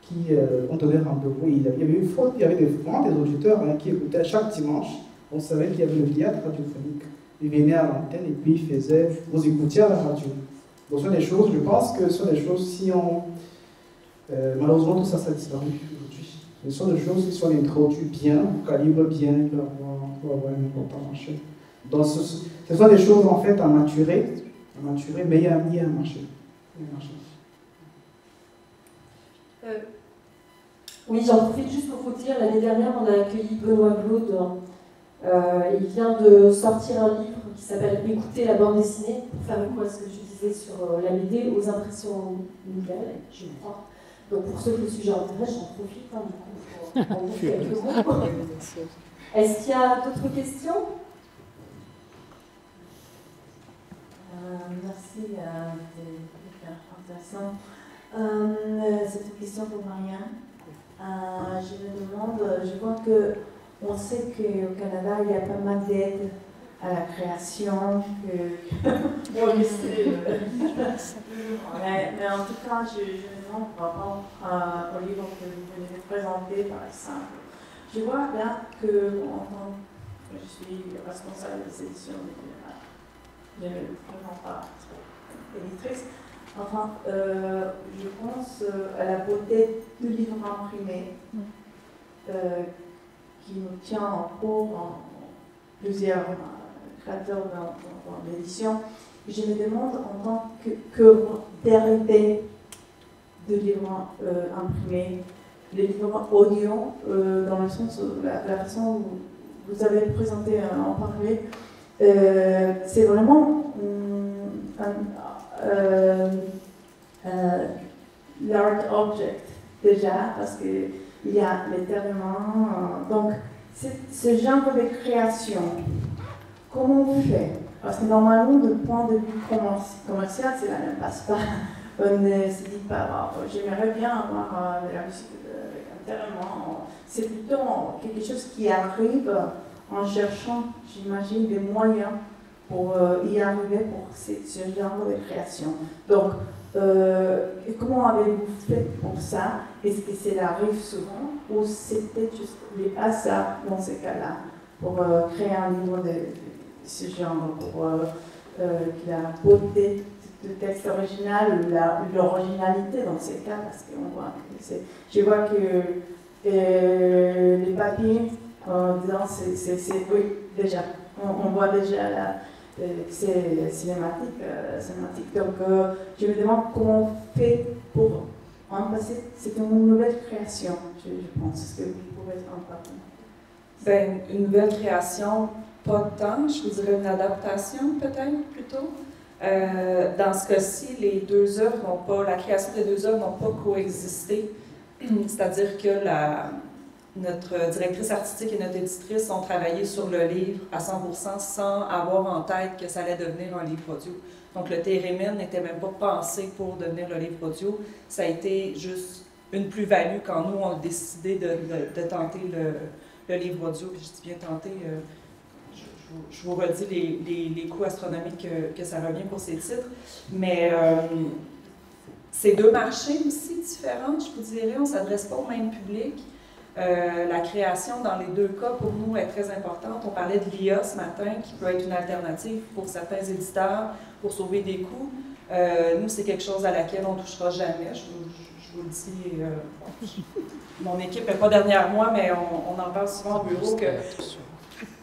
qui ont donné rendez-vous. Il y avait vraiment des auditeurs qui écoutaient chaque dimanche. On savait qu'il y avait le théâtre radiophonique. Ils venaient à l'antenne et puis ils faisaient, vous écoutiez à la radio. Donc, ce sont des choses, je pense que ce sont des choses, si on. Malheureusement, tout ça, ça a disparu aujourd'hui. Ce sont des choses qui sont introduites bien, calibrent bien, il va avoir un important marché. Donc, ce sont des choses en fait à maturer, mais il y a un marché. Oui, j'en profite juste pour vous dire, l'année dernière, on a accueilli Benoît Glaude. Il vient de sortir un livre qui s'appelle Écouter la bande dessinée, pour faire écho à ce que je disais sur la BD aux impressions nouvelles, je crois. Donc pour ceux que le sujet intéresse, j'en profite du coup pour en dire quelques mots. Est-ce qu'il y a d'autres questions? Merci, c'était intéressant. C'est une question pour Marianne. Je me demande, je vois que on sait qu'au Canada, il y a pas mal d'aides à la création. Oui, mais en tout cas, je me demande par rapport au livre que vous venez de présenter, par exemple. Je vois là que, je suis responsable des éditions de vraiment pas éditrice. Enfin, je pense à la beauté du livre imprimé. Qui nous tient en cours plusieurs créateurs dans l'édition. Je me demande en tant que dérivé de livres imprimés, les livres audio, dans le sens où la façon où vous avez présenté en parler, c'est vraiment l'art object déjà, parce qu'il y a l'éternement. Donc, ce genre de création, comment on fait? Parce que normalement, du point de vue commercial, cela ne passe pas. On ne se dit pas, oh, j'aimerais bien avoir de la musique avec enterrement. C'est plutôt quelque chose qui arrive en cherchant, j'imagine, des moyens pour y arriver pour ce genre de création. Donc, comment avez-vous fait pour ça? Est-ce que ça arrive souvent ou c'était juste les hasards dans ce cas-là pour créer un livre de ce genre, pour la beauté du texte original ou l'originalité dans ces cas? Parce qu'on voit que je vois que les papiers, oui, déjà, on voit déjà c'est cinématique. Donc, je me demande comment on fait pour en passer. C'est une nouvelle création, je pense. Est-ce que vous pouvez en parler? Ben, une nouvelle création, pas tant. Je vous dirais une adaptation, peut-être, plutôt. Dans ce cas-ci, les deux œuvres n'ont pas, la création des deux œuvres n'ont pas coexisté. C'est-à-dire que notre directrice artistique et notre éditrice ont travaillé sur le livre à 100% sans avoir en tête que ça allait devenir un livre audio. Donc le Térémine n'était même pas pensé pour devenir le livre audio. Ça a été juste une plus-value quand nous, on a décidé de tenter le livre audio. Puis je dis bien tenter, je vous redis les coûts astronomiques que ça revient pour ces titres. Mais c'est deux marchés aussi différents, je vous dirais. On ne s'adresse pas au même public. La création, dans les deux cas, pour nous, est très importante. On parlait de l'IA ce matin, qui peut être une alternative pour certains éditeurs pour sauver des coûts. Nous, c'est quelque chose à laquelle on ne touchera jamais. Je vous le dis, mon équipe n'est pas derrière moi, mais on en parle souvent au bureau,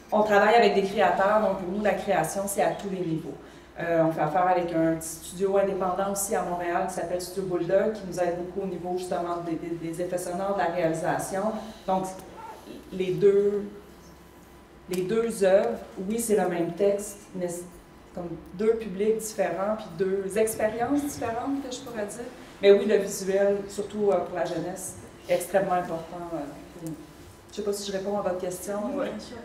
on travaille avec des créateurs, donc pour nous, la création, c'est à tous les niveaux. On fait affaire avec un petit studio indépendant aussi à Montréal qui s'appelle Studio Bulldog, qui nous aide beaucoup au niveau justement des effets sonores, de la réalisation. Donc, les deux œuvres, oui, c'est le même texte, mais c'est comme deux publics différents, puis deux expériences différentes, que je pourrais dire. Mais oui, le visuel, surtout pour la jeunesse, est extrêmement important pour nous. Je ne sais pas si je réponds à votre question. Oui, bien sûr.